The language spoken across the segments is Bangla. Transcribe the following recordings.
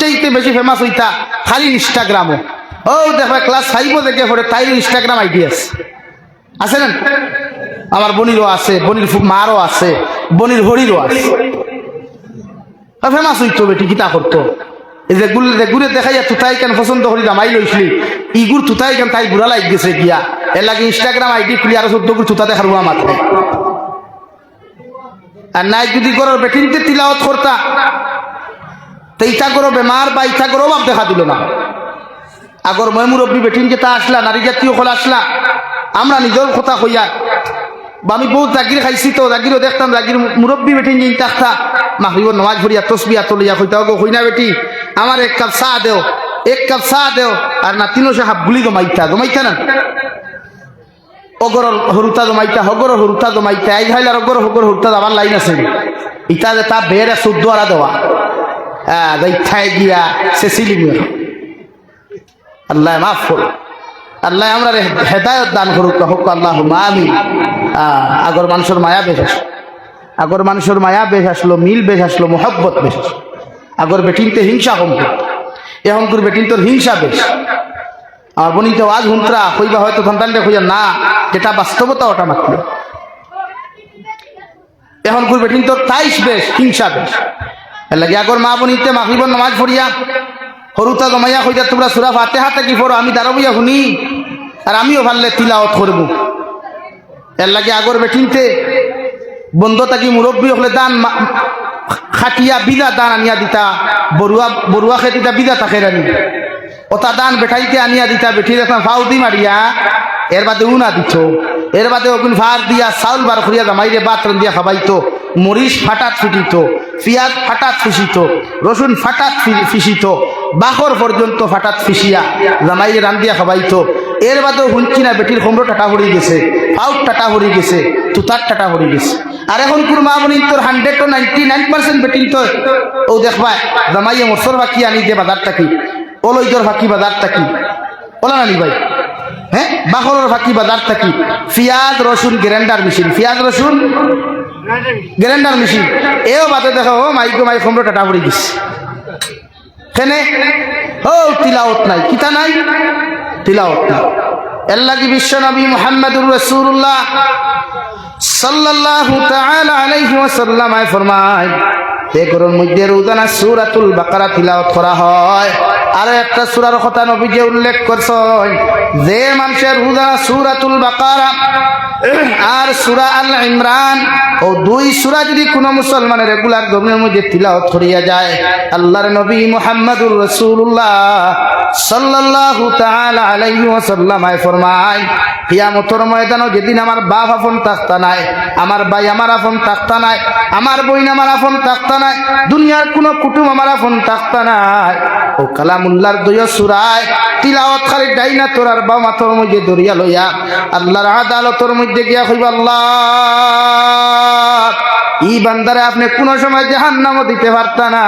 সবচেয়ে বেশি ফেমাস হইতা খালি ইনস্টাগ্রামও। ও দেখবা ক্লাস 5 থেকে পড়ে তাই ইনস্টাগ্রাম আইডি আছে না? আমার বোনিরও আছে, বোনির মারও আছে, বোনির হরিরও আছে। ফেমাস হইতো বেটি কিতা করতো, এই যে গুড়ে দেখাইয়া তুতাই কেন পছন্দ করি জামাই লইসলি ইগুর তুতাই কেন তাই বুড়া লাগ গেছে গিয়া এর লাগে ইনস্টাগ্রাম আইডি খুলি আর 14 গুড় তুতা দেখার বুয়া মাত্র। আর নাই যদি করো বেটিনতে তিলাওয়াত করতা তো ইটা করো বেমার বা ইটা করো বাপ দেখা দিল না। আগর মই মুরব্বী বেটিন যেটা আসলা নারী জাতীয় হল আসলা আমরা নিজের কথা কইয়া বা আমি বহুত জাগির খাইছি তো জাগিরও দেখতাম জাগির মুরব্বী বেটিন যে থাকতা মাগরিবর নামাজ ভরিয়া তসবিয়া তলিয়া কইতাও গো কইনা বেটি আমার 1 কাপ চা দেও, 1 কাপ চা দেও। আর না 300 সাহাব গুলি জমাইতা না অগর হরুতা জমাইতা হগর হরুতা জমাইতা আই খাইলার অগর হগর হরুতা যাবার লাইন আছে ইটা যে তা বেড়ে 14 আরা দেওয়া যাই গিয়া সে সিলিমি। আল্লাহ মাফ করো, আল্লাহ আমরা হেদায়ত দান করুক, হোক আল্লাহ আমিন। আগর মানুষের মায়া বেশ আসলো, আগর মানুষের মায়া বেশ আসলো, মিল বেশ আসলো, মোহব্বত বেশ আসলো। আগর বেটিনতে হিংসা কম করত, এখন তোর বেটিন তোর হিংসা বেশ। আমার বনিতে আজ হুন্তরা কইবা হয়তো সন্তানটা কইয়া না, যেটা বাস্তবতা ওটা মাত্র। এখন তোর বেটিন তোর তাইশ বেশ, হিংসা বেশ। এর লাগে আগর মা বনিতে মাগরিবর নামাজ পড়িয়া হরুতা জমাইয়া কইয়া তোমরা সূরা ফাতিহা কি পড়ো, আমি দাঁড়াবইয়া শুনি আর আমিও ভাললে তিলাওয়াত করব। এর লাগে আগর বেটিনতে বন্ধ থাকি মুরব্বী হলে দান খাটিয়া বিদা দান আনিয়া দিতা, বড়ুয়া খেতিটা বিদা থাকে রানি ওটা দান বেঠাইতে আনিয়া দিতা। বেঠি দেখলাম ফাউদি মারিয়া এর বাদে উনা দিত, এর বাদে ওগুন ভার দিয়া চাউল বার করিয়া জামাইরে বাতরন দিয়া খাবাইতো, মরিচ ফাটাত ফুটিত, পিঁয়াজ ফাটাত ফিসিত, রসুন ফাটাত ফিসিত, বাখর পর্যন্ত ফাটাত ফিসিয়া জামাইরে রান্দিয়া খাবাইতো। এর বাদেও শুনছি না বেটির কোমরো টাটা ভরি গেছে, পাউট টাটা ভরি গেছে, তুতার টাটা ভরি গেছে। আর এখন কোন মা বনি তোর 100 to 99% বেটিন তো ও দেখবা জামাইয়ে মরসর বাকি আনি যে বাজার থাকি ওলইদর ফাঁকি বাজার থাকি ওলা নানি ভাই, হ্যাঁ বাখরের ফাঁকি বাজার থাকি পিঁয়াজ রসুন গ্রাইন্ডার মেশিন, পিঁয়াজ রসুন গ্রাইন্ডার মেশিন এও বাদে দেখো ও মাইকো মাই কোমরো টাটা ভরি গেছে। কেনে ও তিলাওয়াত নাই, কিতা নাই, তিলাওয়াত নাই। এর লাগি বিশ্ব নবী মুহাম্মদুর রাসূলুল্লাহ সাল্লাল্লাহু তাআলা আলাইহি ওয়াসাল্লাম ফরমায় তে গরুর মধ্যে রোজানা সূরাতুল বাকারা তিলাওয়াত করা হয়। আর একটা সূরার কথা নবী যে উল্লেখ করছেন যে মানুষের রোজানা সূরাতুল বাকারা আর সূরা আল ইমরান ও 2 সূরা যদি কোনো মুসলমানের রেগুলার জমিনের মধ্যে তিলাওয়াত করিয়া যায়, আল্লাহর নবী মুহাম্মদুর রাসূলুল্লাহ সাল্লাল্লাহু তাআলা আলাইহি ওয়াসাল্লাম ফরমায় কিয়ামতের ময়দানে যেদিন আমার বাপ আপন থাকতা নাই, আমার ভাই আমার আপন থাকতা নাই, আমার বোন আমার আপন থাকতা নাই, দুনিয়ার কোনো কুটুম আমার আপন থাকতা নাই, ও কালামুল্লাহর 2 সূরায় তিলাওয়াত খালি ডাইনা তোর আর বাম মাথার মধ্যে দরিয়া লইয়া আল্লাহর আদালতের মধ্যে গিয়া কইবা আল্লাহ ই বান্দারে আপনি কোন সময় জাহান্নামও দিতে পারতা না,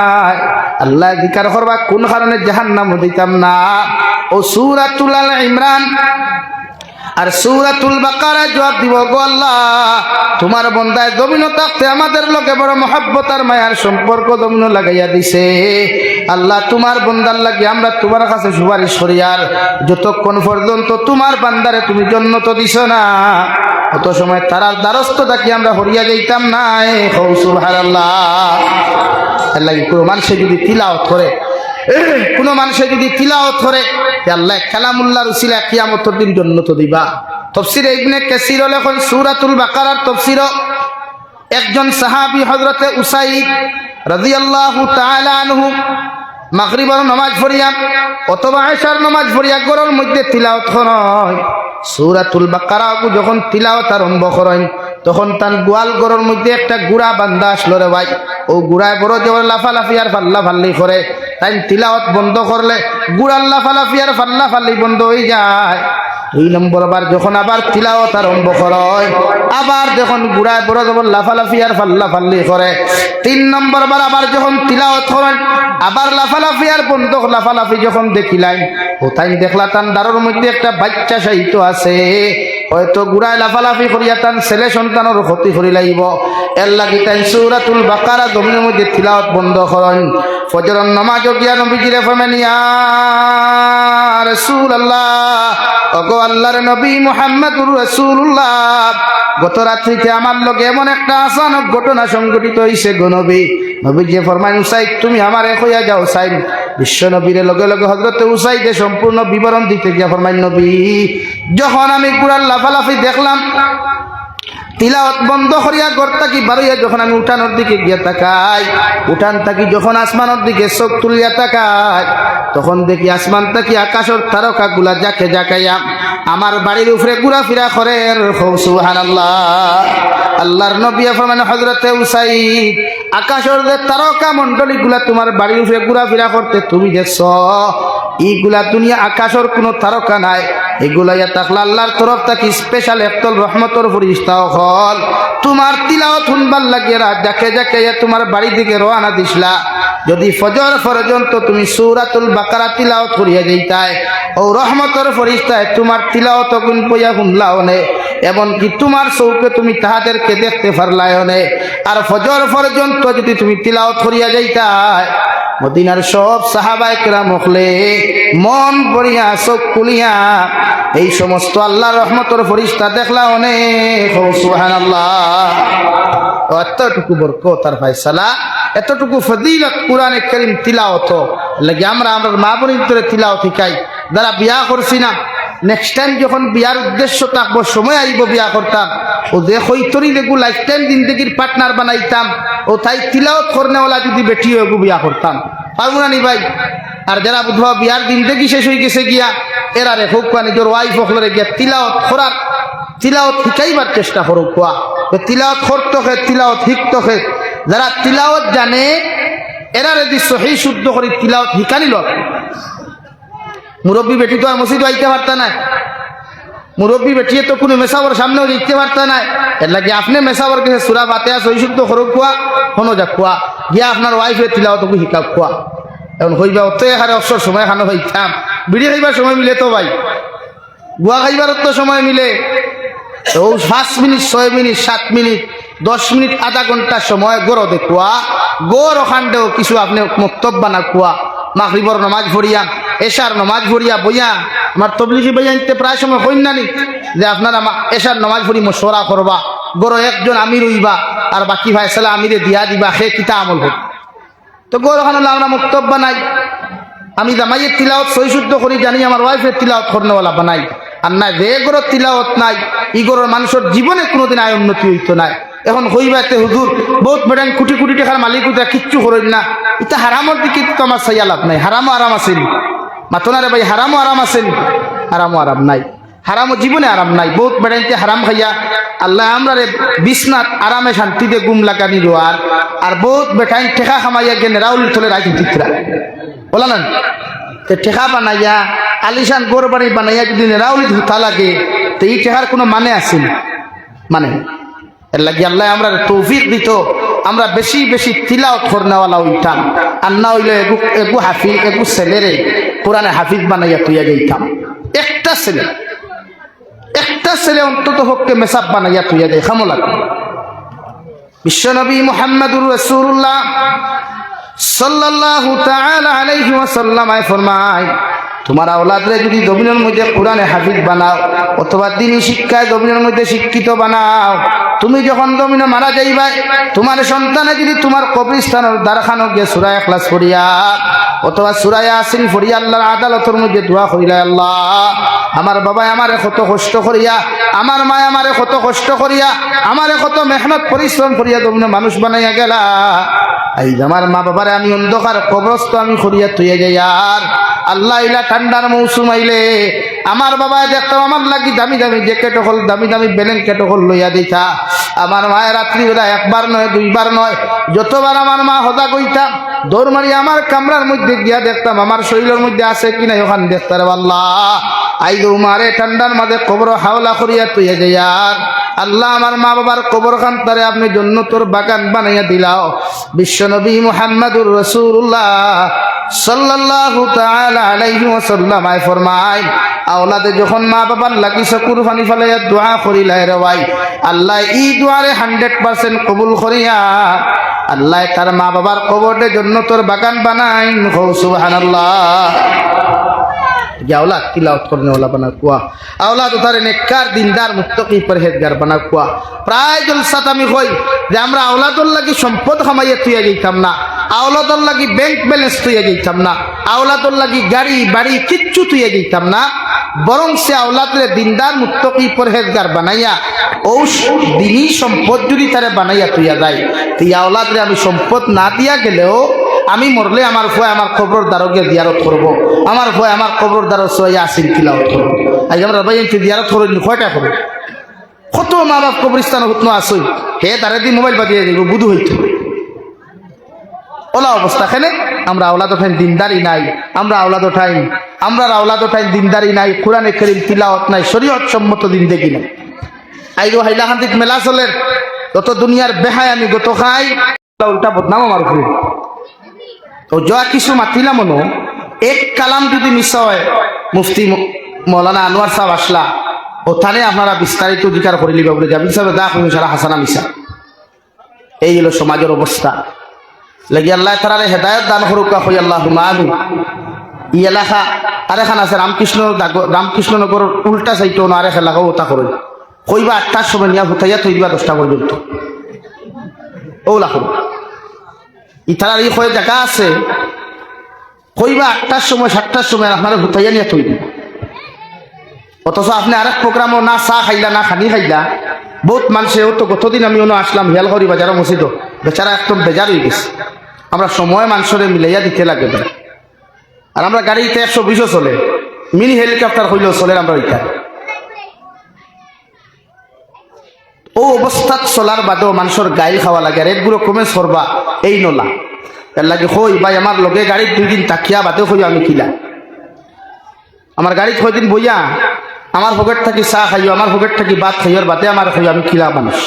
আল্লাহ জিকির করবা কোন কারণে জাহান্নামও দিতাম না। ও সূরাতুল আল ইমরান আর সূরাতুল বাকারা জবাব দিব গো আল্লাহ তোমার বান্দায় জমিনে থাকতে আমাদের লগে বড় মহব্বত আর মায়ার সম্পর্ক জমিনে লাগাইয়া দিছে। আল্লাহ তোমার বান্দার লাগি আমরা তোমার কাছে সুপারিশ করি আর যতক্ষণ পর্যন্ত তোমার বান্দারে তুমি জান্নাত দিছ না অত সময় তারার দ্বারস্থ থাকি আমরা হরিয়া যাইতাম না। সুবহানাল্লাহ। আল্লাহ কোন মানুষে যদি তিলাওয়াত করে, কোন মানুষে যদি তিলাওয়াত করে আল্লাহ কালামুল্লাহর উসিলা কিয়ামতের দিন জান্নাত দিবা। তাফসীর ইবনে কাসীর লেখেন সূরাতুল বাকারার তাফসীর একজন সাহাবী হযরতে উসাইদ রাদিয়াল্লাহু তাআলা আনহু মাগরিবের নামাজ পড়িয়া অথবা ইশার নামাজ পড়িয়া ঘরের মধ্যে তিলাওয়াত করেন। সূরাতুল বাকারা যখন তিলাওয়াত আরম্ভ করেন তখন তার গোয়াল ঘরের মধ্যে একটা গুড়া বান্দা আসলো রে ভাই। ও গুড়ায় বড় যে লাফালাফি আর ফাল্লাফাল্লি করে, তাই তিলাওয়াত বন্ধ করলে গুড়ার লাফালাফি আর ফাল্লাফাল্লি বন্ধ হয়ে যায়। 2 নম্বর বার যখন আবার তিলাওয়াত আরম্ভ করে আবার যখন গুড়ায় বড় যখন লাফালাফি আর ফাল্লাফাল্লি করে, 3 নম্বর বার আবার যখন তিলাওয়াত করেন আবার লাফালাফি আর বন্ধ লাফালাফি যখন দেখিলেন ও তাই দেখলা তার দারোর মধ্যে একটা বাচ্চা শায়িত আছে। হয়তো গুড়ায় লাফালাফি করিয়া তান ছেলে সন্তানের ক্ষতি করি লাগিব। এর লাগি তাই সূরাতুল বাকারা জমিনের মধ্যে তিলাওয়াত বন্ধ করেন। ফজরের নামাজ গিয়া নবীজিরে ফরমান, ইয়া রাসূলুল্লাহ, ওগো আল্লাহর নবী মুহাম্মদুর রাসূলুল্লাহ, গত রাত্রিতে আমার লগে এমন একটা আচানক ঘটনা সংঘটিত হইছে গো নবী। নবীজি ফরমায়, উসাইদ তুমি আমারে কইয়া যাও। সাইদ বিশ্ব নবীর লগে লগে হযরত উসাইদে সম্পূর্ণ বিবরণ দিতে গিয়া ফরমায়, নবী যখন আমি কুরআন লাফালাফি দেখলাম, তিলাওয়াত বন্ধ করিয়া ঘর থাকি বাড়িয়া যখন আমি উঠানোর দিকে গিয়া তাকাই, উঠান থাকি যখন আসমানের দিকে চোখ তুলিয়া তাকাই, তখন দেখি আসমান থাকি আকাশের তারকা গুলা জাকে জাকাইয়া আমার বাড়ির উপরে ঘুরাফিরা করে। সুবহানাল্লাহ। আল্লাহর নবী ফরমান, হযরতে উসাইদ আকাশের যে তারকা মণ্ডলী গুলা তোমার বাড়ির উপরে ঘুরাফিরা করতে তুমি দেখছো, এইগুলা দুনিয়া আকাশের কোনো তারকা নাই। এগুলা ইয়া তাকলা আল্লাহর তরফ থেকে স্পেশাল একদল রহমতের ফেরেশতা হল তোমার তিলাওয়াত শুনবার লাগিয়ে রাত জাকে জাকে তোমার বাড়ি দিকে রওনা দিছলা। যদি ফজর পর্যন্ত তুমি সূরাতুল বাকারা তিলাওয়াত করিয়া যাইতায়, ও রহমতের ফেরেশতায় তোমার তিলাওয়াত গুণ পইয়া শুনলাও নে, এমনকি তোমার চৌকে তুমি তাহাদেরকে দেখতে পারলাও নে। আর ফজর পর্যন্ত যদি তুমি তিলাওয়াত করিয়া যাইতায়, মদিনার সব সাহাবায়ে কেরাম হলে মন ভরিয়া চোখ খুলিয়া এই সমস্ত আল্লাহর রহমতের ফেরেশতা দেখলা অনেক। সুবহানাল্লাহ। এতটুকু বরকত আর ফয়সালা, এতটুকু ফজিলত কুরআনে কারীম তিলাওয়াত লাগে আমরা মা বোনের ভিতরে তিলাওয়াত শিখাই। যারা বিয়া করছি না, নেক্সট টাইম যখন বিয়ার উদ্দেশ্য থাকবো, সময় আইব বিয়া করতাম, ও যে হইতরি দেখু লাইফ টাইম জিন্দগির পার্টনার বানাইতাম, ও তাই তিলাওয়াত করনেওয়ালা যদি বেটি হইব বিয়া করতাম, পারবো না নি ভাই? আর যারা বুধবা বিয়ার জিন্দগি শেষ হয়ে গেছে গিয়া, এরা রে হোক নিজের ওয়াইফ হকলরে গিয়া তিলাওয়াত করার, তিলাওয়াত শিখাইবার চেষ্টা করুক। কোয়া তিলাওয়াত করতো খে, তিলাওয়াত শিখতো খে। যারা তিলাওয়াত জানে এরা যদি সহি শুদ্ধ করে তিলাওয়াত শিখানিল, মুরব্বী বেটি তো আর মসজিদ আইতে পারতা না, মুরব্বী বেটিয়ে তো কোনো মেসাবর সামনেও দেখতে পারতা না। এর লাগে আপনি মেসাবর কাছে সূরা ফাতিহা সহি শুদ্ধ করুক, কোয়া শোনো যাক, কোয়া গিয়া আপনার ওয়াইফের তিলাওয়াত শিখাক। কোয়া এখন হইবা অত এখানে অবসর সময় খানো হইতাম, বিড়ি খাইবার সময় মিলে তো ভাই, গুয়া খাইবার তো সময় মিলে, ও 5 মিনিট 6 মিনিট 7 মিনিট 10 মিনিট আধা ঘন্টা সময় গড় দেখুয়া, গড় ওখানটাও কিছু আপনি মক্তব বানা কুয়া, মাগরিবর নমাজ ভরিয়া, এশার নমাজ ভরিয়া বইয়া, আমার তবলিগি বইয়া নিতে প্রায় সময় হইন না নি যে আপনারা এশার নমাজ ভরি মশওয়ারা করবা, গড় একজন আমির হইবা আর বাকি ভাই সালা আমিরে দিয়া দিবা, সে কিতা আমল হোক। তো গড় ওখানে আমরা মক্তব বানাই, আমি জামাইয়ের তিলাওয়াত সহি শুদ্ধ করি জানি, আমার ওয়াইফের তিলাওয়াত করনেওয়ালা বানাই। আর না যে গড়ের তিলাওয়াত নাই, ই গড়ের মানুষের জীবনে কোনোদিন আয় উন্নতি হইতো নাই। এখন হইবাতে হুজুর বহুত বেড়ান কোটি কোটি টাকার মালিক উঠা কিচ্ছু করেন না, এটা হারামর দিকে তো আমার চাইয়া লাভ নাই। হারামও আরাম আছেন মাতনারে ভাই, হারামও আরাম আছেন, হারামও আরাম নাই, হারামও জীবনে আরাম নাই। বহুত বেড়াইতে হারাম খাইয়া আল্লাহ আমরা রে বিছনাত আরামে শান্তিতে গুম লাগানি রোয়ার, আর বহুত বেটাইন ঠেকা খামাইয়া গেলে রাউল থলে রাজনীতিকরা বলা না, ঠেকা বানাইয়া আলিশান গোর বাড়ি বানাইয়া যদি নেরাউলি ধুতা লাগে, তো এই ঠেকার কোনো মানে আছে না? মানে এর লাগে আল্লাহ আমরা তৌফিক দিত, আমরা বেশি বেশি তিলাওয়াত করনেওয়ালা হইতাম, আর না হইলে এগু হাফিজ এগু ছেলেরে কোরআনে হাফিজ বানাইয়া তুইয়া যাইতাম। একটা ছেলে অন্তত হককে মেসাব বানাইয়া তুইয়া যাই খামলা। বিশ্বনবী মুহাম্মদুর রাসূলুল্লাহ সাল্লাল্লাহু তাআলা আলাইহি ওয়াসাল্লাম ফরমায়, তোমার আওলাদরে যদি জমিনের মধ্যে কোরআনে হাফিজ বানাও অথবা দ্বীনি শিক্ষায় জমিনের মধ্যে শিক্ষিত বানাও, তুমি যখন জমিনে মারা যাইবা, তোমার সন্তানে যদি তোমার কবরস্থানের দ্বারখানো গিয়ে সূরা ইখলাস পড়িয়া অথবা সূরা ইয়াসিন পড়িয়া আল্লাহর আদালতের মধ্যে দোয়া করিলা, আল্লাহ আমার বাবা আমারে কত কষ্ট করিয়া, আমার মা আমারে কত কষ্ট করিয়া, আমারে কত মেহনত পরিশ্রম করিয়া জমিনে মানুষ বানাইয়া গেলা, এই আমার মা বাবারে আমি অন্ধকার কবরস্থ আমি করিয়া তুইয়া যাই। আর আল্লাহ ইলা ঠান্ডার মৌসুম আইলে আমার বাবা দেখতাম আমার লাগি দামি দামি জ্যাকেট হল, দামি দামি ব্ল্যাঙ্কেট হল লইয়া দিতা। আমার মায়ের রাত্রিবেলা একবার নয় দুইবার নয়, যতবার আমার মা হদা কইতাম দৌড় মারি আমার কামরার মধ্যে গিয়া দেখতাম আমার শরীরের মধ্যে আছে কিনা, ওখানে দেখতাম আল্লাহ আই দৌ মারে ঠান্ডার মাঝে কবর হাওলা করিয়া তুইয়া যাই। আর আল্লাহ আমার মা বাবার কবর খান তারে আপনি জান্নাতের বাগান বানাইয়া দিলাও। বিশ্বনবী মুহাম্মদুর রাসূলুল্লাহ সাল্লাল্লাহু তাআলা আলাইহি ওয়াসাল্লাম ফরমায়, আওলাদে যখন মা বাবার লাগি চকুর পানি ফেলাইয়া দোয়া করিলাই রে ভাই, আল্লাহ ই দোয়ারে 100% কবুল করিয়া আল্লাহ তার মা বাবার কবরে জান্নাতের বাগান বানাই। সুবহানাল্লাহ। औलाद तिलावत करने वाला बना कुआ, औलाद उतारे नेककार दिनदार मुत्तकी परहेजगार बना कुआ। प्राय जलसात आमी কই যে আমরা আওলাদর লাগি সম্পদ কামাইয়া তুইয়া যাইতাম না, আওলাদর লাগি ব্যাংক ব্যালেন্স তুইয়া যাইতাম না, আওলাদর লাগি গাড়ি বাড়ি কিচ্ছু তুইয়া যাইতাম না, বরং সে আওলাদরে দিনদার মুত্তকি পरहेজগার বানাইয়া ও দিনই সম্পদ যদি তারে বানাইয়া তুইয়া যায়, তুই আওলাদরে আমি সম্পদ না দিয়া গেলেও আমি মরলে আমার ভয় আমার কবর দ্বারকে জিয়ারত করবো, আমার ভয় আমার কবর দ্বারা সোয়া আসিন তিলাওয়াত করবো। আজ আমরা ভাই জিয়ারত করি কয়টা করবো, কত মা বাপ কবরস্থান হতো আসই হে তারে দিয়ে মোবাইল বাজিয়ে দিব বুধু হইত ওলা অবস্থা। খেলে আমরা আওলাদ ওঠাইন দিনদারি নাই, আমরা আওলাদ ওঠাইন দিনদারি নাই, কোরআনে কারীম তিলাওয়াত নাই, শরীয়ত সম্মত দিন দেখি না। আইগো হাইলাকান্দিত মেলা চলের যত দুনিয়ার বেহায় আমি গত খাই উল্টা বদনাম আমার উপরে। তো যা কিছু মাতিলাম মনো এক কালাম যদি মিশা হয়, মুফতি মৌলানা আনোয়ার সাহেব আসলা ওখানে আপনারা বিস্তারিত অধিকার করে লিবা বলে যাবেন সাহেব দা কমি সারা হাসানা মিশা। এই হলো সমাজের অবস্থা। লাগি আল্লাহ তাআলা হেদায়েত দান করুক কই আল্লাহুম্মা আমিন। ই এলাকা আরেখান আছে রামকৃষ্ণনগর উল্টা সাইটো না আরেক এলাকা ওটা করই কইবা 8টার সময় নিয়া হুতাইয়া তৈবা 10টা পর্যন্ত ওলা করো। ইতারার এই কয় জায়গা আছে কইবা 8টার সময় 7টার সময় আপনারা হুতাইয়া নিয়ে তৈরি, অথচ আপনি আরেক প্রোগ্রামও না চা খাইলা না খানি খাইলা। বহুত মানুষে তো কতদিন আমি আসলাম হিয়ালহরি বাজার মসজিদ বেচারা একদম বেজার হয়ে গেছে। আমরা সময় মানুষরে মিলাইয়া দিতে লাগে, আর আমরা গাড়িতে 120 চলে, মিনি হেলিকপ্টার হইলেও চলে আমরা ওইটা। ও অবস্থাত চলার বাদেও মানুষের গাইল খাওয়া লাগে, আর একগুলো কমে সরবা এই নলা এর লাগে হই ভাই আমার লগে গাড়ির 2 দিন তাকিয়া বাদেও হই আমি খিলা আমার গাড়িত 6 দিন বইয়া আমার পকেট থাকি চা খাইও, আমার পকেট থাকি ভাত খাইওর বাদে আমার খাইও আমি খিলা মানুষ।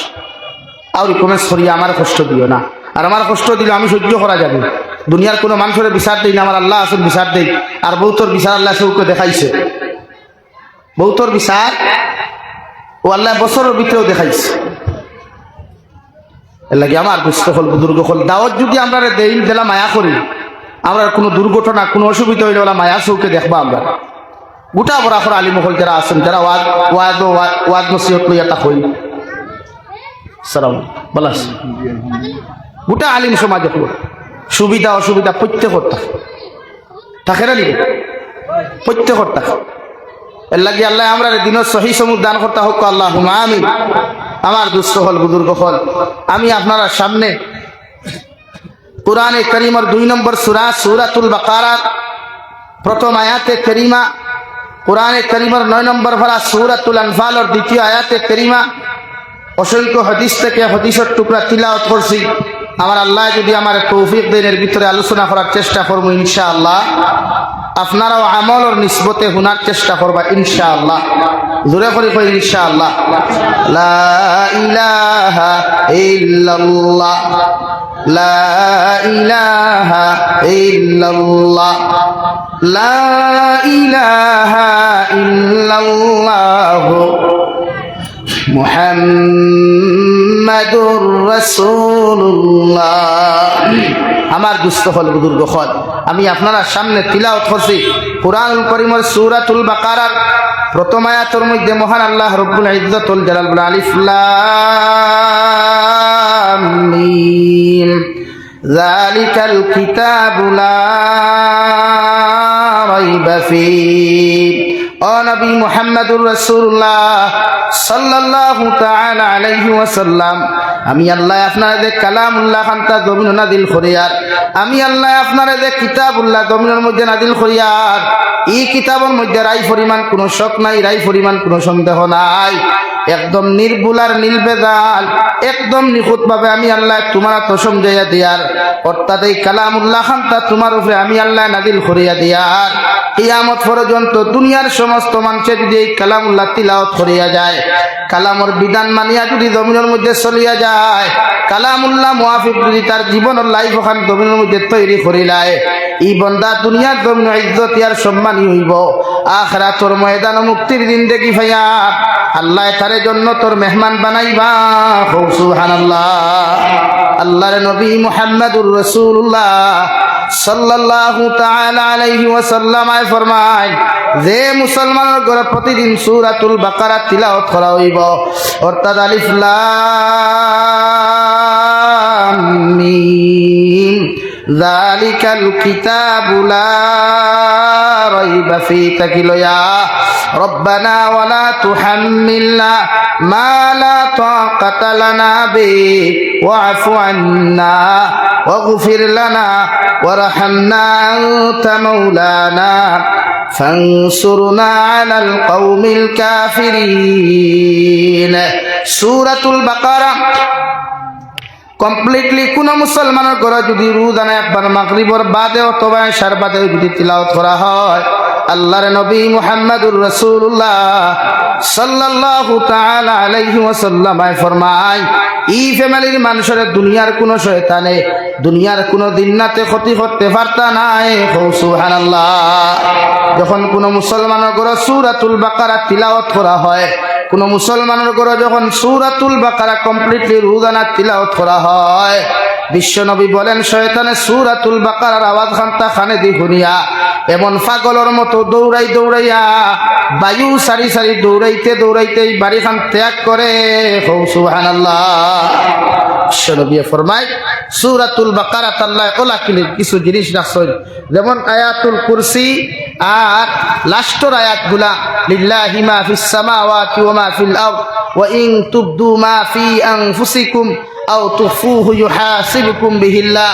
আর কমে সরিয়া আমার কষ্ট দিও না, আর আমার কষ্ট দিলে আমি সহ্য করা যাবে। দুনিয়ার কোনো মানুষের বিচার দেই না, আমার আল্লাহ আসল বিচার দেই। আর বৌতর বিচার আল্লাহ সৌকে দেখাইছে, বৌতর বিচার ও আল্লাহ বছরের ভিতরেও দেখাইছে। এর লাগে আমার দুস্থ হল বুজুর্গ হল দাওয়াত যদি আমরা দেই দিলা মায়া করি, আমরা কোনো দুর্ঘটনা কোনো অসুবিধা হইলে ওলা মায়া চৌকে দেখবা। আমরা গোটা বড় করে আলিম হল যারা আছেন, যারা ওয়াজ নসিহত লইয়া তা হই সালাম বলাস গোটা আলিম সমাজ সুবিধা অসুবিধা প্রত্যেকর থাকে না নিবে প্রত্যেকর থাকে। এর লাগে আল্লাহ আমরা দিনের সহি সমুদ দান করতে হোক আল্লাহুম্মা আমিন। আমার দুস্থ হল বুজুর্গ হল আমি আপনারা সামনে কুরআনে কারীমের 2 নম্বর সূরা সূরাতুল বাকারার প্রথম আয়াতে কারীমা, কুরআনে কারীমের 9 নম্বর পারা সূরাতুল আনফালের দ্বিতীয় আয়াতে কারীমা, অসংখ্য হাদিস থেকে হাদিসের টুকরা তিলাওয়াত করছি। আমার আল্লাহ যদি আমার তৌফিক দেন এর ভিতরে আলোচনা করার চেষ্টা করব ইনশাআল্লাহ। আপনারাও আমলের নিসবতে শোনার চেষ্টা করবা ইনশাআল্লাহ। জোরে করে কই ইনশাআল্লাহ। লা ইলাহা ইল্লাল্লাহ লা ইলাহা ইল্লাল্লাহ লা ইলাহা ইল্লাল্লাহ মুহাম্মাদুর রাসূলুল্লাহ। আমার দুস্থ হল বুজুর্গ হল আমি আপনারা সামনে তিলাওয়াত করছি কুরআনুল কারীমের সূরাতুল বাকারার প্রথম আয়াতের মধ্যে মহান আল্লাহ রব্বুল ইজ্জতুল জালাল বলেন আলিফ লাম মিম যালিকাল কিতাবু লা রাইবা ফীহ। ও নবী মুহাম্মদুর রাসূলুল্লাহ সাল্লাল্লাহু তাআলা আলাইহি ওয়াসাল্লাম, আমি আল্লাহ আপনারে যে কালামুল্লাহ খানতা জমিন নাজিল করিয়ার, আমি আল্লাহ আপনারে যে কিতাবুল্লাহ জমিনের মধ্যে নাজিল করিয়ার, এই কিতাবের মধ্যে রাই পরিমাণ কোনো শক নাই, রাই পরিমাণ কোনো সন্দেহ নাই, একদম নির্ভুল আর নির্বেজাল একদম নিখুঁত ভাবে আমি আল্লাহ তোমার তো সমঝাইয়া দিয়ার, অর্থাৎ এই কালামুল্লাহ খানতা তোমার উপরে আমি আল্লাহ নাজিল করিয়া দিয়ার। কিয়ামত পর্যন্ত দুনিয়ার সমস্ত মানুষে যদি এই কালামুল্লাহ তিলাওয়াত করিয়া যায়, কালামর বিধান মানিয়া যদি জমিনের মধ্যে চলিয়া যায়, কালামুল্লাহ মুআফিক যদি তার জীবনের লাইফ ওখান জমিনের মধ্যে তৈরি করিলায়, এই বন্দা দুনিয়ার জমিন ইজ্জত আর সম্মানী হইব। আখিরাতের ময়দান মুক্তির দিন দেখি ভাইয়া আল্লাহ তারে জন্য তোর মেহমান বানাইবা। সুবহানাল্লাহ। আল্লাহর নবী মুহাম্মদুর রাসূলুল্লাহ সাল্লাল্লাহু তাআলা আলাইহি ওয়াসাল্লাম ফরমায়, যে মুসলমানের ঘরে প্রতিদিন সূরাতুল বাকারা তিলাওয়াত করা হইব, অর্থাৎ আলিফ লাম মিম যালিকাল কিতাবু লা রাইবা ফী তাকিলয়া রব্বানা ওয়ালা তুহাম্মিলনা মা লা তাকাতা লানা বিহি ওয়া'ফু আন্না ওয়াগফির লানা ওয়ারহামনা আনতা মাওলানা ফানসুরনা আলাল কওমিল কাফিরিন। সূরাতুল বাকারা কমপ্লিটলি কোন মুসলমানের ঘরে যদি রোজানা একবার মাগরিবের বাদে অথবা এশার বাদে যদি তিলাওয়াত করা হয়, আল্লাহর নবী মুহাম্মদুর রাসূলুল্লাহ সাল্লাল্লাহু তাআলা আলাইহি ওয়াসাল্লাম ফরমায়, এই ফ্যামিলির মানুষের দুনিয়ার কোন শয়তানে দুনিয়ার কোন দিনাতে ক্ষতি করতে পারতা নাই। সুবহানাল্লাহ। যখন কোন মুসলমানের ঘরে সূরাতুল বাকারা তিলাওয়াত করা হয়, কোন মুসলমানের ঘরে যখন সূরাতুল বাকারা কমপ্লিটলি রোজানা তিলাওয়াত করা হয়, বিশ্বনবী বলেন শয়তানে সূরাতুল বাকারার আওয়াজ খানতা খানে দি শুনিয়া এমন পাগলের মতো দৌড়াই দৌড়াইয়া বায়ু সারি সারি দৌড়াইতে দৌড়াইতে বাড়ি খান ত্যাগ করে। সুবহানাল্লাহ। বিশ্বনবী ফরমায় সূরাতুল বাকারা আল্লাহ ওলাকিলে কিছু জিনিস রাখছেন, যেমন আয়াতুল কুরসি আর লাস্টের আয়াতগুলা লিল্লাহি মা ফিস সামাওয়াতি ওয়া মা ফিল আরদ ওয়া ইন তুবদু মা ফি আনফুসিকুম আও তুফুহু ইউহাসিবুকুম বিহিল্লাহ।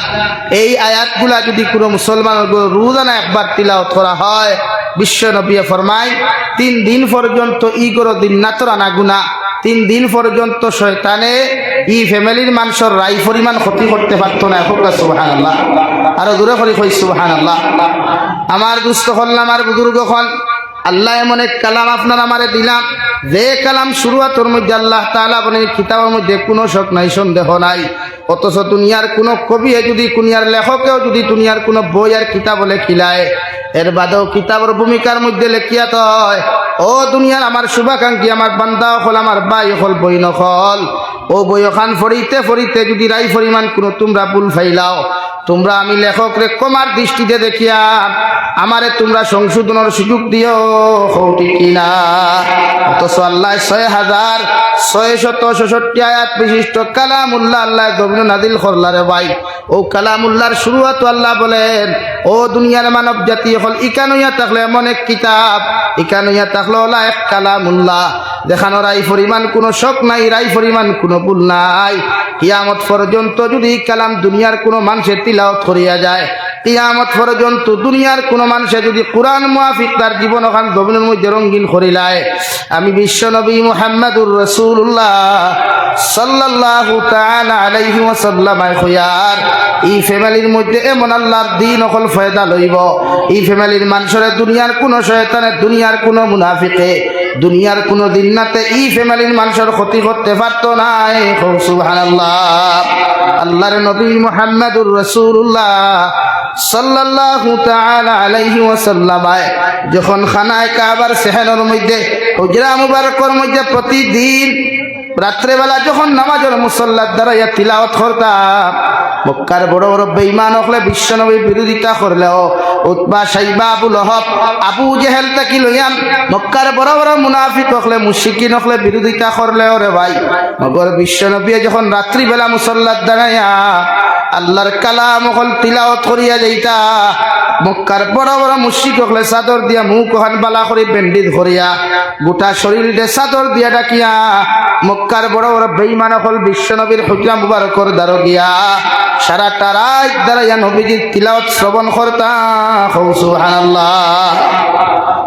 এই আয়াতগুলা যদি কোনো মুসলমানের রোজানা একবার তিলাওয়াত করা হয়, বিশ্বনবী ফরমায় 3 দিন পর্যন্ত ইগর দিন নাতর আনা গুনাহ, 3 দিন পর্যন্ত শয়তানে এই ফ্যামিলির মানুষের রাই পরিমাণ ক্ষতি করতে পারতো না। সুবহানাল্লাহ। আরো দূরে করে কই সুবহানাল্লাহ। আমার দুস্থ হল, আমার বুজুর্গ হল, আল্লাহ এমন এক কালাম আপনার আমারে দিলাম, যে কালাম শুরুয়াতের মধ্যে আল্লাহ তাআলা বলেন কিতাবের মধ্যে কোনো শক নাই, সন্দেহ নাই। অথচ দুনিয়ার কোন কবি যদি দুনিয়ার লেখকেও যদি দুনিয়ার কোন বই আর কিতাব লেখিলায়, এর বাদেও কিতাবের ভূমিকার মধ্যে লেখিয়া হয়, ও দুনিয়ার আমার শুভাকাঙ্ক্ষী, আমার বান্দা হল, আমার ভাই হল, বইন হল, ও বই খান ফরিতে ফরিতে যদি রাই পরিমাণ কোনো তোমরা ভুল ফাইলাও, তোমরা আমি লেখক রে কমার দৃষ্টিতে দেখিয়া আমারে তোমরা সংশোধনের সুযোগ দিও। ঠিক কিনা? অথচ আল্লাহ 6666 আয়াত বিশিষ্ট কালামুল্লাহ আল্লাহ জমিন নাজিল করলারে ভাই। ও কালামুল্লাহর শুরুয়াত আল্লাহ বলেন, ও দুনিয়ার মানব জাতি হল ইকানইয়া থাকলে এমন এক কিতাব, ইকানইয়া থাকলে ওলা এক কালামুল্লাহ, দেখানো রাই পরিমাণ কোনো শক নাই, রাই পরিমাণ কোনো ভুল নাই। কিয়ামত পর্যন্ত যদি কালাম দুনিয়ার কোনো মানুষের তিলাওয়াত করিয়া যায়, কিয়ামত পর্যন্ত দুনিয়ার কোনো মানুষে যদি কোরআন মুআফিক তার জীবন ওখান জমিনের মধ্যে রঙিন করিলায়, আমি বিশ্বনবী মুহাম্মদুর রাসূলুল্লাহ সাল্লাল্লাহু তাআলা আলাইহি ওয়াসাল্লাম কইয়ার, এই ফ্যামিলির মধ্যে এমন আল্লাহর দ্বীন অকল ফায়দা লইব, এই ফ্যামিলির মানুষের দুনিয়ার কোনো শয়তানে দুনিয়ার কোনো মুনাফিকে দুনিয়ার কোনো দিনাতে এই ফ্যামিলির মানুষের ক্ষতি করতে পারতো না। সুবহানাল্লাহ। আল্লাহর নবী মুহাম্মদুর রাসূলুল্লাহ সাল্লাল্লাহু তাআলা আলাইহি ওয়াসাল্লাম যখন খানায়ে কাবার সেহনের মধ্যে হুজরা মুবারকের মধ্যে প্রতিদিন রাত্রেবেলা যখন নামাজের মুসল্লার দাঁড়াইয়া তিলাওয়াত করতাম, মক্কার বড় বড় বেঈমান হলে বিশ্বনবীর বিরোধিতা করলেও উতবা সাইবা আবু লহব আবু জেহেল তাকি লইয়ান মক্কার বড় বড় মুনাফিক হলে মুশরিকিন হলে বিরোধিতা করলেও রে ভাই, মগর বিশ্বনবী যখন রাত্রিবেলা মুসল্লার দাঁড়াইয়া আল্লাহর কালাম হল তিলাওয়াত করিয়া যাইতা, মক্কার বড় বড় মুশরিক হলে চাদর দিয়া মুখ ওখান বালা করে বেন্ডিজ করিয়া গোটা শরীর দে চাদর দিয়া ডাকিয়া মক্কার বড় বড় বেঈমান হল বিশ্বনবীর হুজরা মুবারকর দ্বারা গিয়া সারাটা রাত দাঁড়াইয়া নবীজির তিলাওয়াত শ্রবণ করতা। সুবহানাল্লাহ।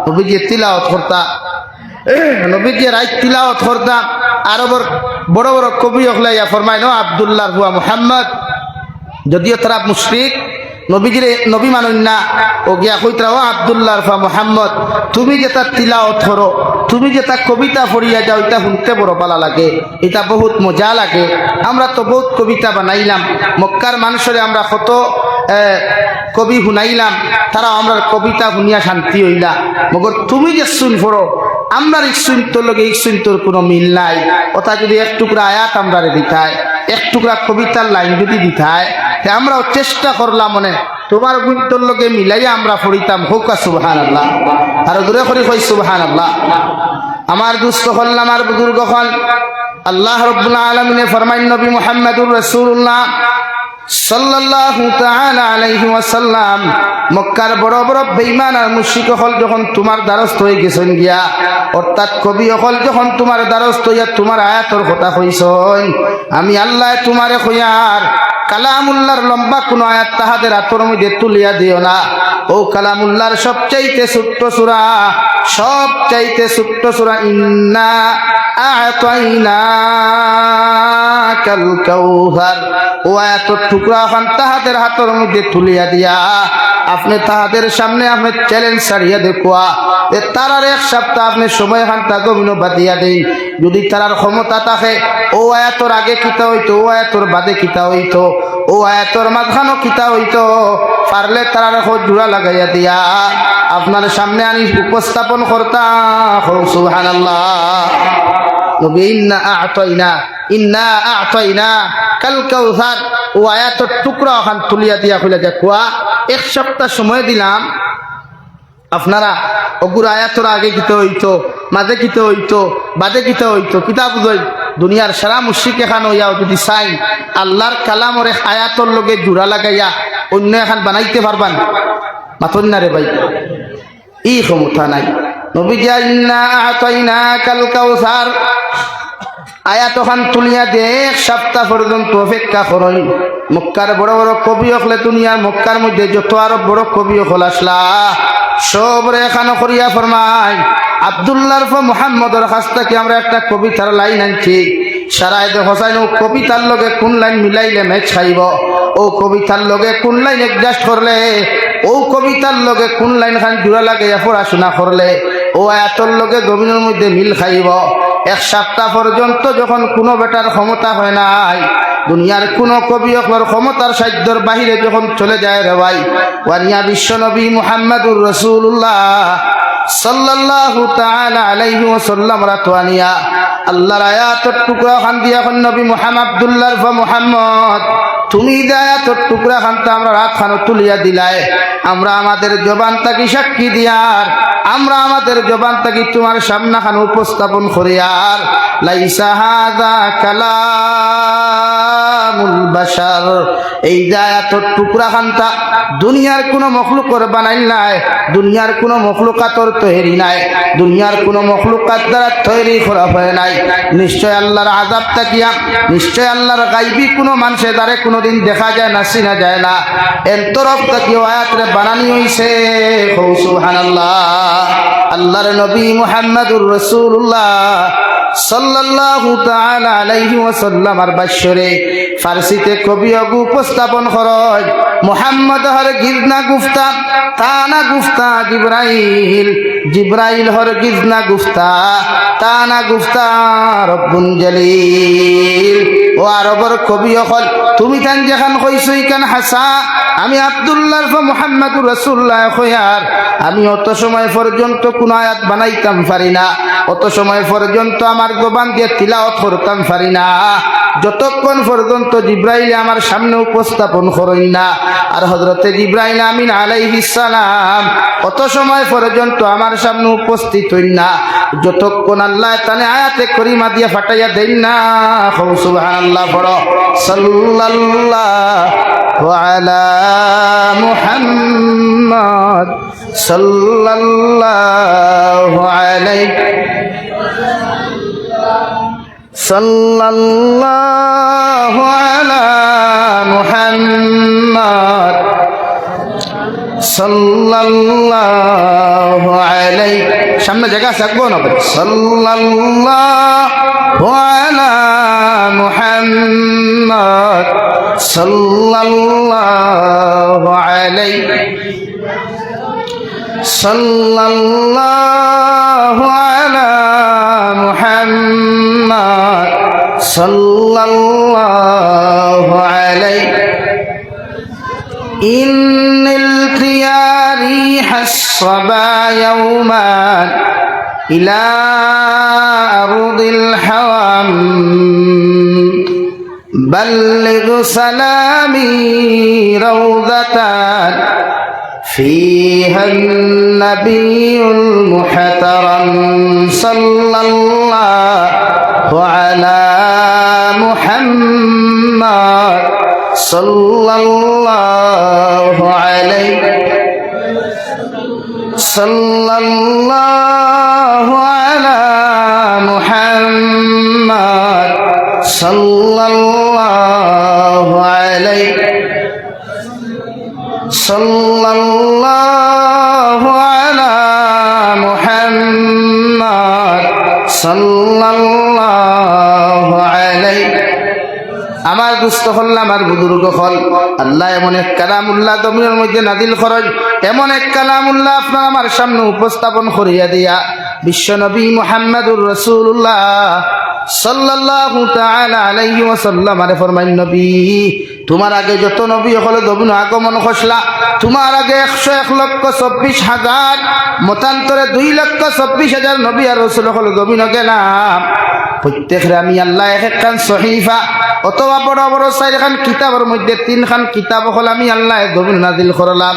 নবীজির তিলাওয়াত করতা, নবীজির রাত তিলাওয়াত করতা। আরবের বড় বড় কবি হলে ফরমায়, নো আব্দুল্লাহ হুয়া মুহাম্মদ, যদিও তারা মুশরিক নবীজিরে নবী মানুন না ও গিয়া কইতরা ও আব্দুল্লাহ ফা মুহাম্মদ তুমি যেটা তিলাওয়াত করো তুমি যেটা কবিতা পড়িয়া যাও এটা শুনতে বড় ভালো লাগে এটা বহুত মজা লাগে আমরা তো বহুত কবিতা বানাইলাম মক্কার মানুষরে আমরা কত কবি শুনাইলাম তারা আমরা কবিতা শুনিয়া শান্তি হইলা মগর তুমি যে শুন পড়ো আমরা ইসুন তোর লগে ইসুন তোর কোনো মিল নাই ওটা যদি এক টুকরা আয়াত আমরা দিতায় এক টুকরা কবিতার লাইন যদি দিতায় আমরাও চেষ্টা করলাম মনে তোমার গুণতর লগে মিলাইয়া আমরা পড়িতাম হোক সুবহানাল্লাহ আর দূরে করে কই সুবহানাল্লাহ আমার দুস্থ হল আমার বুজুর্গ হল আল্লাহ রাব্বুল আলামিনে ফরমাইন নবী মুহাম্মদুর রাসূলুল্লাহ সাল্লাল্লাহু তাআলা আলাইহি ওয়াসাল্লাম মক্কার বড় বড় বেঈমান আর মুশরিক হল যখন তোমার দ্বারস্থ হয়ে গেছেন গিয়া অর্থাৎ কবি হল যখন তোমার দ্বারস্থ হইয়া তোমার আয়াতের কথা কইছেন আমি আল্লাহ তোমারে কইয়ার কালামুল্লাহর লম্বা কোন আয়াত তাহাদের হাতের মধ্যে তুলিয়া দিও না ও কালামুল্লাহর সবচাইতে ছোট্ট সূরা সবচাইতে ছোট্ট সূরা ইন্না আ'তাইনাকাল কাউসার ও আয়াতের টুকরা খান তাহাদের হাতের মধ্যে তুলিয়া দিয়া আপনি তাহাদের সামনে আপনি চ্যালেঞ্জ ছাড়িয়া দেখুয়া যে তারার এক সপ্তাহ আপনি সময় খান তাকে বাদিয়া দেই যদি তারার ক্ষমতা থাকে ও আয়াতর আগে কিতা হইতো ও আয়াতর বাদে কিতা হইতো ও আয়াতর মাঝখানো কিতা হইতো পারলে তারার জোড়া লাগাইয়া দিয়া আপনার সামনে আনি উপস্থাপন করতা সুবহানাল্লাহ নবী ইন্না আ'তাইনা কাল কাউসার ও আয়াতের টুকরা ওখান তুলিয়া দিয়া কইলা দেখুয়া এক সপ্তাহ সময় দিলাম আপনারা অগুর আয়াতর আগে কিতে হইতো মাঝে কিতে হইতো বাদে কিতে হইতো কিতাব বুঝই দুনিয়ার সারা মুশরিক এখান হইয়াও যদি চাই আল্লাহর কালামরে আয়াতর লগে জোড়া লাগাইয়া অন্য এখন বানাইতে পারবান মাথন না রে ভাই ই ক্ষমতা নাই নবী ইন্না আ'তাইনাকাল কাউসার আয়াত খান তুলিয়া দে এক সপ্তাহ পর্যন্ত অপেক্ষা করই মক্কার বড় বড় কবি হলে দুনিয়ার মক্কার মধ্যে যত আরো বড় কবি হল আসলা সব রেখানো করিয়া ফরমায় আব্দুল্লাহর মুহাম্মদের কাছ থেকে আমরা একটা কবিতার লাইন আনছি সারায় দে হোসাইন ও কবিতার লগে কোন লাইন মিলাইলে ম্যাচ খাইব ও কবিতার লগে কোন লাইন অ্যাডজাস্ট করলে ও কবিতার লগে কোন লাইন খান জোড়া লাগাইয়া পড়াশোনা করলে ও আয়াতর লগে গভীরের মধ্যে মিল খাইব এক সপ্তাহ পর্যন্ত যখন কোনো বেটার ক্ষমতা হয় নাই দুনিয়ার কোন কবি অকলর ক্ষমতার সাধ্যর বাহিরে যখন চলে যায় রে ভাই ওয়ানিয়া বিশ্বনবী মুহাম্মদুর রাসূলুল্লাহ সাল্লাল্লাহু তাআলা আলাইহি ওয়াসাল্লাম রাতওয়ানিয়া আল্লাহর আয়াতের টুকরা খান দিয়া কোন নবী মুহাম্মদ আব্দুল্লাহ মুহাম্মদ তুমি আয়াতের টুকরা খান তো আমরা রাত খান তুলিয়া দিলাই আমরা আমাদের জবান তাকি সাক্ষী দিয়ার আমরা আমাদের জবান তাকি তোমার সামনে খান উপস্থাপন করিয়ার লাইসা হাযা কালামুল বাশার এই আয়াতের টুকরা খানটা দুনিয়ার কোন মখলুকের বানাইল নাই দুনিয়ার কোন মখলুকাতর তৈরি নাই দুনিয়ার কোন মখলুকাত দ্বারা তৈরি করা হয় নাই নিশ্চয় আল্লাহর আযাব তাকিয়া নিশ্চয় আল্লাহর গায়বী কোন মানুষের দ্বারা কোনদিন দেখা যায় না চিনা যায় না এর তরফ থেকে আয়াতরে বানানি হইছে সুবহানাল্লাহ আল্লাহর নবী মুহাম্মদুর রাসূলুল্লাহ সাল্লাল্লাহু তাআলা আলাইহি ওয়াসাল্লাম আর বাশরে ফারসিতে কবি অগু উপস্থাপন করয় মুহাম্মদ হরগিজ না গুফতা তানা গুফতা জিবরাইল জিবরাইল হরগিজ না গুফতা তানা গুফতা রব্বুন জলিল ও আরবর কবি হল তুমি তান যেখান কইছো ইকান হাসা আমি আব্দুল্লাহ মুহাম্মদুর রাসূলুল্লাহ কইয়ার আমি অত সময় পর্যন্ত কোন আয়াত বানাইতাম পারি না অত সময় পর্যন্ত আমার জবান দিয়ে তিলাওয়াত করতাম পারি না যতক্ষণ পর্যন্ত জিবরাইল আমার সামনে উপস্থাপন করেন না আর হযরতে জিবরাইল আমিন আলাইহিস সালাম অত সময় পর্যন্ত আমার সামনে উপস্থিত হইন না যতক্ষণ আল্লাহ তানে আয়াতে করিমা দিয়ে ফাটাইয়া দেন না সুবহানাল্লাহ বড় সাল্লাল্লাহু আলা মুহাম্মদ সাল্লাল্লাহু আলাইহি সাল্লাল্লাহু আলা মুহাম্মদ সাল্লাল্লাহু আলাইহি সামনে জায়গা থাকবো না সাল্লাল্লাহু আলা মুহাম্মদ সাল্লাল্লাহু আলাইহি সাল্লাল্লাহু আলা মুহাম্মাদ সাল্লাল্লাহু আলাইহি ইন্নাল রিয়ারি হাসবা ইয়াওমান ইলা আরদিল হাওয়াম بلغ سلامي روضة فيها النبي المحترم صلى الله على محمد صلى الله عليه صلى الله على محمد صلى الله عليه صلى الله على محمد صلى الله عليه আমার দুস্থ হল আমার বুজুর্গ হল আল্লাহ এমন এক কালামুল্লাহ জমিনের মধ্যে নাজিল করেন এমন এক কালামুল্লাহ আপনার আমার সামনে উপস্থাপন করিয়া দিয়া বিশ্ব নবী মুহাম্মদুর রাসূলুল্লাহ সাল্লাল্লাহু তাআলা আলাইহি ওয়াসাল্লাম আরে ফরমাইন নবী তোমার আগে যত নবী হলো জমিন আগমন খসলা তোমার আগে 101,24,000 মতান্তরে 2,24,000 নবী আর রাসূল হলো জমিন গেলাম প্রত্যেকরে আমি আল্লাহ একখান সহিফা অথবা বড় বড় 4খান কিতাবের মধ্যে 3খান কিতাব হল আমি আল্লাহ জমিন নাজিল করলাম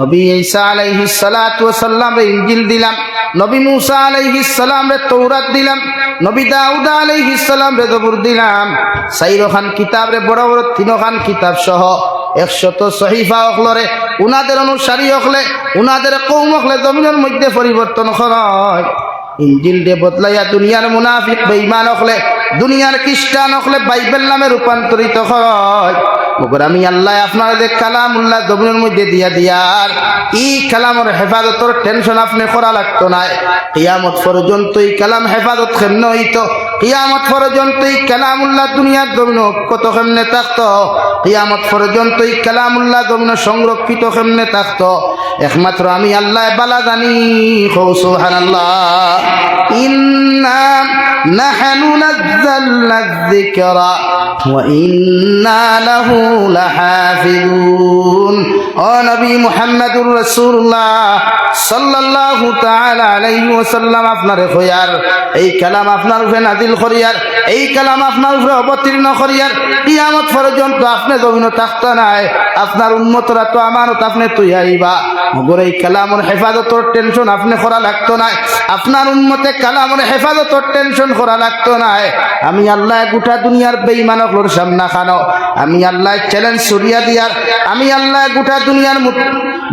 নবী ঈসা আলাইহিস সালাতু ওয়াস সালাম রে ইনজিল দিলাম নবী মূসা আলাইহিস সালাম রে তাওরাত দিলাম নবী দাউদ আলাইহিস সালাম রে জবুর দিলাম 4খান কিতাব রে বড় বড় 3খান কিতাব সহ 100 সহিফা হলরে উনাদের অনুসারী হলে উনাদের কওম হলে জমিনের মধ্যে পরিবর্তন হয় ইনজিল দে বদলাইয়া দুনিয়ার মুনাফিক বেঈমান হলে দুনিয়ার খ্রিস্টান হলে বাইবেল নামে রূপান্তরিত হয় মগর আমি আল্লাহ আপনাদের কালামুল্লাহ জমিনের মধ্যে দিয়া দিয়ার এই কালামের হেফাজতের টেনশন আপনি করা লাগতো না কিয়ামত পর্যন্ত এই কালাম হেফাজত কেমনে হইতো কিয়ামত পর্যন্ত এই কালামুল্লাহ দুনিয়ার জমিনে কত কেমনে থাকতো কিয়ামত পর্যন্ত এই কালামুল্লাহ জমিনে সংরক্ষিত কেমনে থাকতো একমাত্র আমি আল্লাহ বালা জানি সুবহানাল্লাহ ইন্না নাহনু নাযালনা যিকরা ওয়া ইন্না লাহু লাহাফিজুন ও নবী মুহাম্মদুর রাসূলুল্লাহ সাল্লাল্লাহু তাআলা আলাইহি ওয়াসাল্লাম আপনারে কইয়ার এই কালাম আপনার উপরে নাজিল করিয়ার এই কালাম আপনার উপরে অবতীর্ণ করিয়ার কিয়ামত পর্যন্ত আপনি জমিনে থাকতে নাই আপনার উম্মতরা তো আমানত আপনি তুই আইবা মগর এই কালামের হেফাজতের টেনশন আপনি করা লাগতো না আপনার উম্মতে কালামের হেফাজতের টেনশন করা লাগতো না আমি আল্লাহ গোটা দুনিয়ার বেঈমানগুলোর সামনে খানো আমি আল্লাহ চ্যালেঞ্জ ছড়িয়া দিয়ার আমি আল্লাহ গোটা দুনিয়ার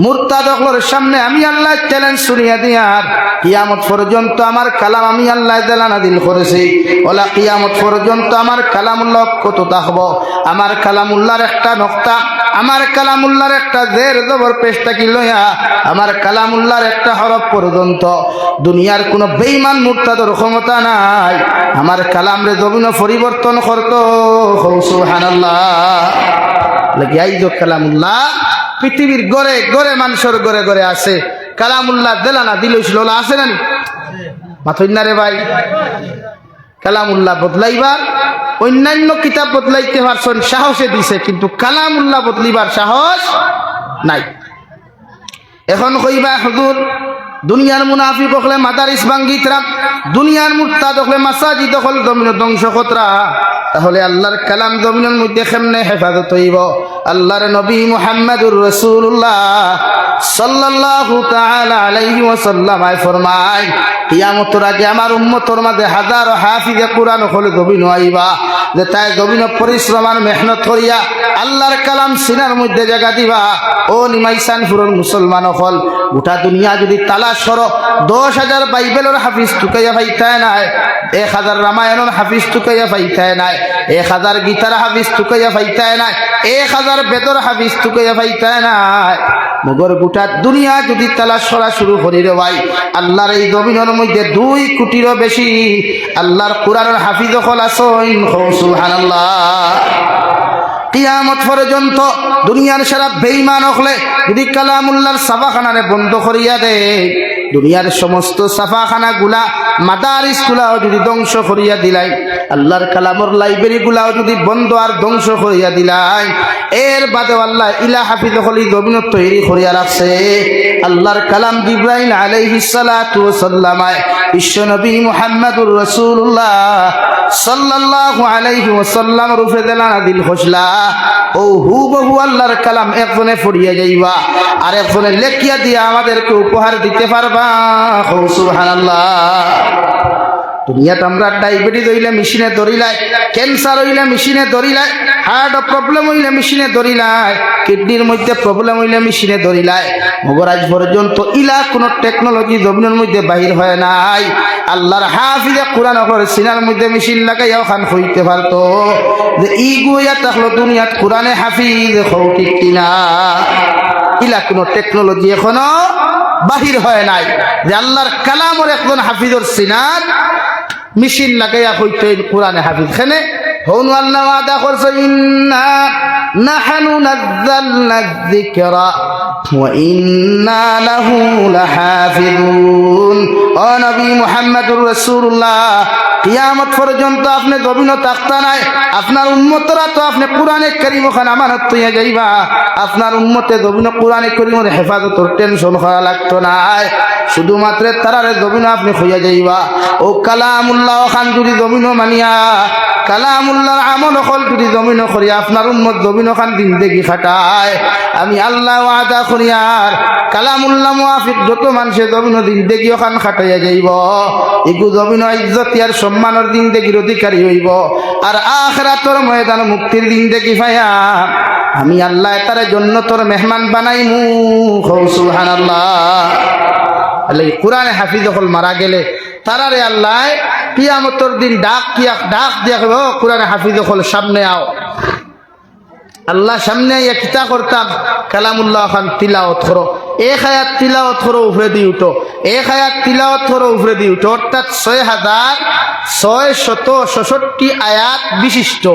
মুরতাদগুলোর সামনে আমি আল্লাহ চ্যালেঞ্জ ছড়িয়া দিয়ার কিয়ামত পর্যন্ত আমার কালাম আমি আল্লাহ দেলা নাজিল করেছি ওলা কিয়ামত পর্যন্ত আমার কালামুল্লাহ কত থাকবো আমার কালামুল্লাহর একটা নকতা আমার কালামুল্লাহর একটা জের জবর পেশটা কি লইয়া আমার কালামুল্লাহর একটা হরফ পর্যন্ত দুনিয়ার কোনো বেঈমান মুরতাদর ক্ষমতা নাই আমার কালাম রে জমিন পরিবর্তন করতো সুবহানাল্লাহ লাগি আইজ কালামুল্লাহ পৃথিবীর গড়ে গড়ে মানুষের গড়ে গড়ে আছে কালামুল্লাহ দেলানা দিলছিল আছে না মাথুই না রে ভাই কালামুল্লাহ বদলাইবার অন্যান্য কিতাব বদলাইতে পারছেন সাহসে দিছে কিন্তু কালামুল্লাহ বদলিবার সাহস নাই এখন কইবা হুজুর দুনিয়ার মুনাফিক হলে মাদারিস ভাঙ্গিতরা দুনিয়ার মুরতাদ হলে মাসাজিদ হল জমিন ধ্বংস কতরা তাহলে আল্লাহর কালাম জমিনের মধ্যে কেমনে হেফাজত হইব আল্লাহর নবী মুহাম্মদুর রাসূলুল্লাহ সাল্লাল্লাহু তাআলা আলাইহি ওয়াসাল্লাম ফরমায় কিয়ামতের আগে আমার উম্মতের মাঝে হাজারো হাফিজে কুরআন হলে জমিন আইবা যে তাই জমিন পরিশ্রম আর মেহনত করিয়া আল্লাহর কালাম সিনার মধ্যে জায়গা দিবা ও নিমাইসান ফুরন মুসলমান হল গোটা দুনিয়া যদি তালাশ করো 10,000 বাইবেলের হাফিজ টুকাইয়া পাইতায় নাই 1,000 রামায়ণের হাফিজ টুকাইয়া পাইতায় নাই 1,000 গীতার হাফিজ টুকাইয়া পাইতায় নাই 1,000 বেদর হাফিজ টুকাইয়া পাইতায় নাই মগর গোটা দুনিয়া যদি তালাশ করা শুরু করি রে ভাই আল্লাহর এই জমিনের মধ্যে 2 কোটিরও বেশি আল্লাহর কোরআনের হাফিজ হল আছেন সুবহানাল্লাহ কিয়ামত পর্যন্ত দুনিয়ার সারা বেঈমান হলে যদি কালামুল্লাহর ছাপাখানারে বন্ধ করিয়া দেয়, দুনিয়ার সমস্ত ছাপাখানা গুলা মাদারিস গুলাও যদি ধ্বংস করিয়া দিলাই, আল্লাহর কালামর লাইব্রেরি গুলাও যদি বন্ধ আর ধ্বংস করিয়া দিলাই, এর বাদে আল্লাহ ইলা হাফিজ হলি জমিন তৈরি করিয়া রাখছে। আল্লাহর কালাম জিবরাইল আলাইহিস সালাতু ওয়াস সালাম বিশ্ব নবী মুহাম্মদুর রাসূলুল্লাহ সাল্লাল্লাহু আলাইহি ওয়াসাল্লাম রূপে নাযিল হইলা। ও হুবহু আল্লাহর কালাম একজনে পড়িয়া যাইবা আর একজনে লেখিয়া দিয়া আমাদেরকে উপহার দিতে পারবা। সুবহানাল্লাহ। দুনিয়াতে আমরা ডায়াবেটিস হইলে মেশিনে ধরিলাই, ক্যান্সার হইলে মেশিনে ধরিলাই, হার্ট প্রবলেম হইলে মেশিনে ধরিলাই, কিডনির মধ্যে প্রবলেম হইলে মেশিনে ধরিলাই। মগর আজ পর্যন্ত ইলা কোন টেকনোলজি জমিনের মধ্যে বাহির হয় নাই। আল্লাহর হাফিজে কোরআন করে সিনার মধ্যে মেশিন লাগাইয়া ওখান হইতে পারতো যে ই গুয়া থাকলো দুনিয়াত কোরআনে হাফিজ হও, ঠিক কিনা? ইলা কোন টেকনোলজি এখনো বাহির হয় নাই যে আল্লাহর কালামর একজন হাফিজর সিনার মেশিন লাগাইয়া হইতে কোরআনে হাফিজ। খানে হন আল্লাহ ওয়াদা করছে, ইন্না নাহনু নাযালনা যিকরা ওয়া ইন্না লাহু লাহাফিজুন। ও নবী মুহাম্মদুর রাসূলুল্লাহ, কিয়ামত পর্যন্ত আপনি জমিন তাকতা নাই, আপনার উম্মতরা তো আপনি কোরআনে কারীম খান আমানত হইয়া যাইবা। আপনার উম্মতে জমিন কোরআনে কারীমের হেফাজতের টেনশন করা লাগতো নাই, শুধুমাত্র তারারে জমিন আপনি হইয়া যাইবা। ও কালামুল্লাহ খান যদি জমিন মানিয়া কালামুল্লাহর আমল হল যদি জমিন করিয়া আপনার উম্মত জমিন খান জিন্দেগি খাটায়, আমি আল্লাহ ওয়াদা করিয়ার কালামুল্লাহ মুআফিক যত মানুষে জমিন জিন্দেগি খান খাটাইয়া যাইব, এগু জমিন ইজ্জত আর সম্মানের জিন্দেগির অধিকারী হইব। আর আখিরাতের ময়দান মুক্তির জিন্দেগি পাইয়া আমি আল্লাহ তার জন্য তোর মেহমান বানাইমু। সুবহানাল্লাহ। আল্লাহ কোরআনে হাফিজ হল মারা গেলে তারারে আল্লাহ কিয়ামতের দিন ডাক দিয়া কইব, কোরআনে হাফিজ হল সামনে আও। আল্লাহ সামনে আইয়া কিতা করতাম, কালামুল্লাহ খান তিলাওয়াত করো, এক আয়াত তিলাওয়াত করো উপরে দিয়ে উঠো, এক আয়াত তিলাওয়াত করো উপরে দিয়ে উঠো, অর্থাৎ 6666 আয়াত বিশিষ্ট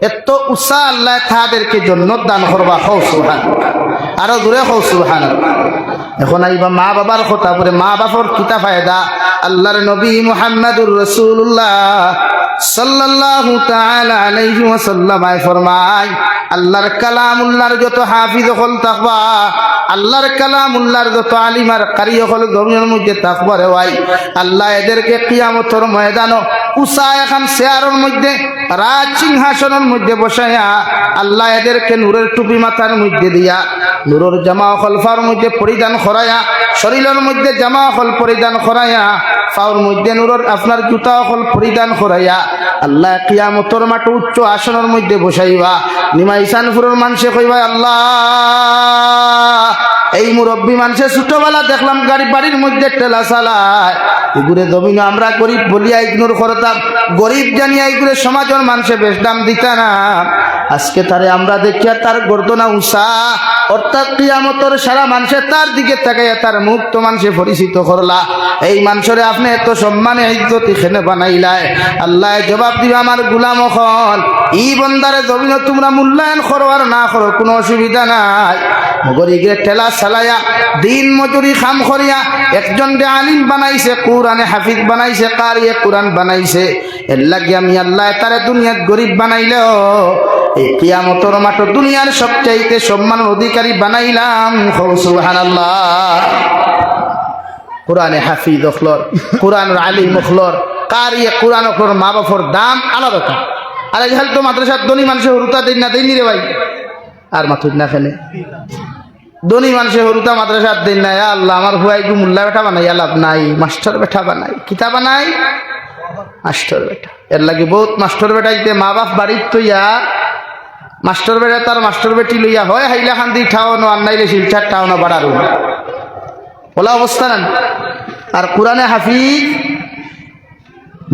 এত উষা আল্লাহ তাদেরকে জন্য দান করবা। হও সুবহানাল্লাহ। আরো দূরে হও সুবহানাল্লাহ। এখন আইবা মা বাবার কথা বলে, মা বাবার কিতা ফায়দা? আল্লাহর নবী মুহাম্মদুর রাসূলুল্লাহ সাল্লাল্লাহু তাআলা আলাইহি ওয়াসাল্লাম ফরমায়, আল্লাহর কালামুল্লাহর যত হাফিজ হল তাকবা, আল্লাহর কালামুল্লাহর যত আলিম আর কারি হল জমিনের মধ্যে তাকবা রে ভাই, আল্লাহ এদেরকে কিয়ামতের ময়দানে উষা এখন চেয়ারের মধ্যে রাজ সিংহাসনের মধ্যে বসাইয়া আল্লাহ এদেরকে নূরের টুপি মাথার মধ্যে দিয়া, নূরের জামা খলফার মধ্যে পরিধান করাইয়া, শরীরের মধ্যে জামা হল পরিধান করাইয়া, পাওয়ার মধ্যে নূরের আপনার জুতা হল পরিধান করাইয়া আল্লাহ কিয়ামতের মাঠে উচ্চ আসনের মধ্যে বসাইবা। নিমাইসানপুরের মানুষে কইবা, আল্লাহ এই মুরব্বী মানুষের ছোটবেলা দেখলাম গাড়ি বাড়ির মধ্যে ঠেলা চালায়, এগুলো জমিন আমরা গরিব বলিয়া ইগনোর করতাম, গরিব জানিয়া এগুলো সমাজের মানুষে বেশ দাম দিত না। আজকে তারে আমরা দেখিয়া তার গর্দনা উষা, অর্থাৎ কিয়ামতের সারা মানুষে তার দিকে তাকাইয়া তার মুখ তো মানুষে পরিচিত করলা। এই মানুষরে আপনি এত সম্মানে ইজ্জত এখানে বানাইলাই, আল্লাহ জবাব দিবা, আমার গুলাম হল ই বন্দারে জমিন তোমরা মূল্যায়ন করো আর না করো কোনো অসুবিধা নাই, মগর ইগরে ঠেলা চালাইয়া দিন মজুরি খাম করিয়া একজন রে আলিম বানাইছে, কোরআনে হাফিজ বানাইছে, কারিয়ে কোরআন বানাইছে, এর লাগে আমি আল্লাহ তারে দুনিয়াত গরিব বানাইলেও এই কিয়ামতের মাঠে দুনিয়ার সবচাইতে সম্মানের অধিকারী বানাইলাম। সুবহানাল্লাহ। কোরআনে হাফিজ হলর, কোরআনের আলিম হলর, কারিয়ে কোরআন হলর মা বাপর দাম আলাদা। আর এই হাল তো মাদ্রাসার ধনী মানুষের হরুতা দিন না দিন রে ভাই, আর মাথুর না ফেলে ধনী মানুষের হরুতা মাদ্রাসার দিন নাই। আল্লাহ আমার ভুয়াই গু মোল্লা বেটা বানাই লাভ নাই, মাস্টার বেটা বানাই, কিতা বানাই মাস্টার বেটা। এর লাগে বহুত মাস্টার বেটা দিতে মা বাপ বাড়ির তৈয়া মাস্টার বেটা তার মাস্টার বেটি লইয়া হয় হাইলা খান্দি ঠাওয়ানো আর নাইলে শিলচার ঠাওয়ানো বাড়ার বলা অবস্থা না। আর কোরআনে হাফিজ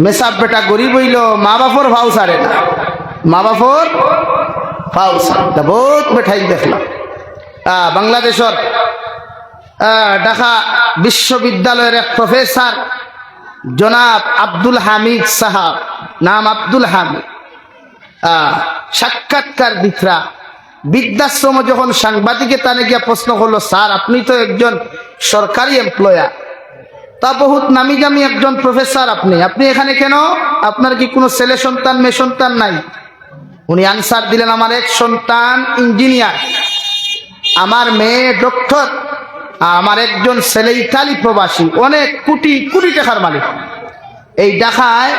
মেসাব বেটা গরিব হইল মা বাপর ভাও সারে না, মা বাপর ভাও সারে বহুত বেঠাই দেখলাম। বাংলাদেশের ঢাকা বিশ্ববিদ্যালয়ের এক প্রফেসর জনাব আব্দুল হামিদ সাহাব, নাম আব্দুল হামিদ, সাক্ষাৎকার দিতরা বৃদ্ধাশ্রম যখন সাংবাদিকে তানে গিয়া প্রশ্ন করলো, স্যার আপনি তো একজন সরকারি এমপ্লয়ার, তা বহুত নামি দামি একজন প্রফেসর, আপনি এখানে কেন? আপনার কি কোনো ছেলে সন্তান মেয়ে সন্তান নাই? উনি আনসার দিলেন, আমার এক সন্তান ইঞ্জিনিয়ার, আমার মেয়ে ডক্টর, আমার একজন ছেলে ইতালি প্রবাসী, অনেক কোটি কোটি টাকার মালিক। এই ঢাকায়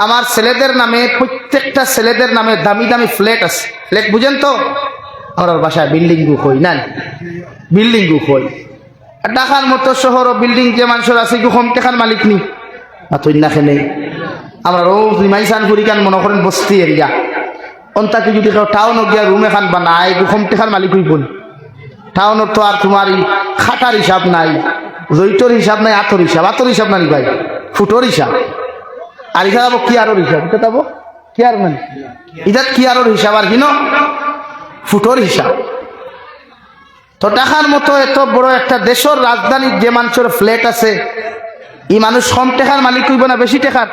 আমার ছেলেদের নামে, প্রত্যেকটা ছেলেদের নামে দামি দামি ফ্ল্যাট আছে। ফ্ল্যাট বুঝেন তো? আমার বাসায় বিল্ডিং গুক হই না, বিল্ডিং গুক হই। ঢাকার মতো শহর ও বিল্ডিং যে মানুষের আছে কম টাকার মালিক নি না নেই। আমরা রোজ নিমাইসান ফুরিকান মনে করেন বস্তি এরিয়া, অন্তাকে যদি কেউ টাউনও গিয়া রুম এখান বানায় কম টাকার মালিক হইব। টাউনের তো আর তোমার খাটার হিসাব নাই, জৈতর হিসাব নাই, আতর হিসাব নাই ভাই, ফুটোর হিসাব। আর ইটা যাবো কি আরোর হিসাব, এটা যাবো কি আর মানে এটা কি আরোর হিসাব, আর কিনো ফুটোর হিসাব। তো ঢাকার মতো এত বড় একটা দেশের রাজধানীর যে মানুষের ফ্ল্যাট আছে, এই মানুষ কম টাকার মালিক হইব না বেশি টাকার?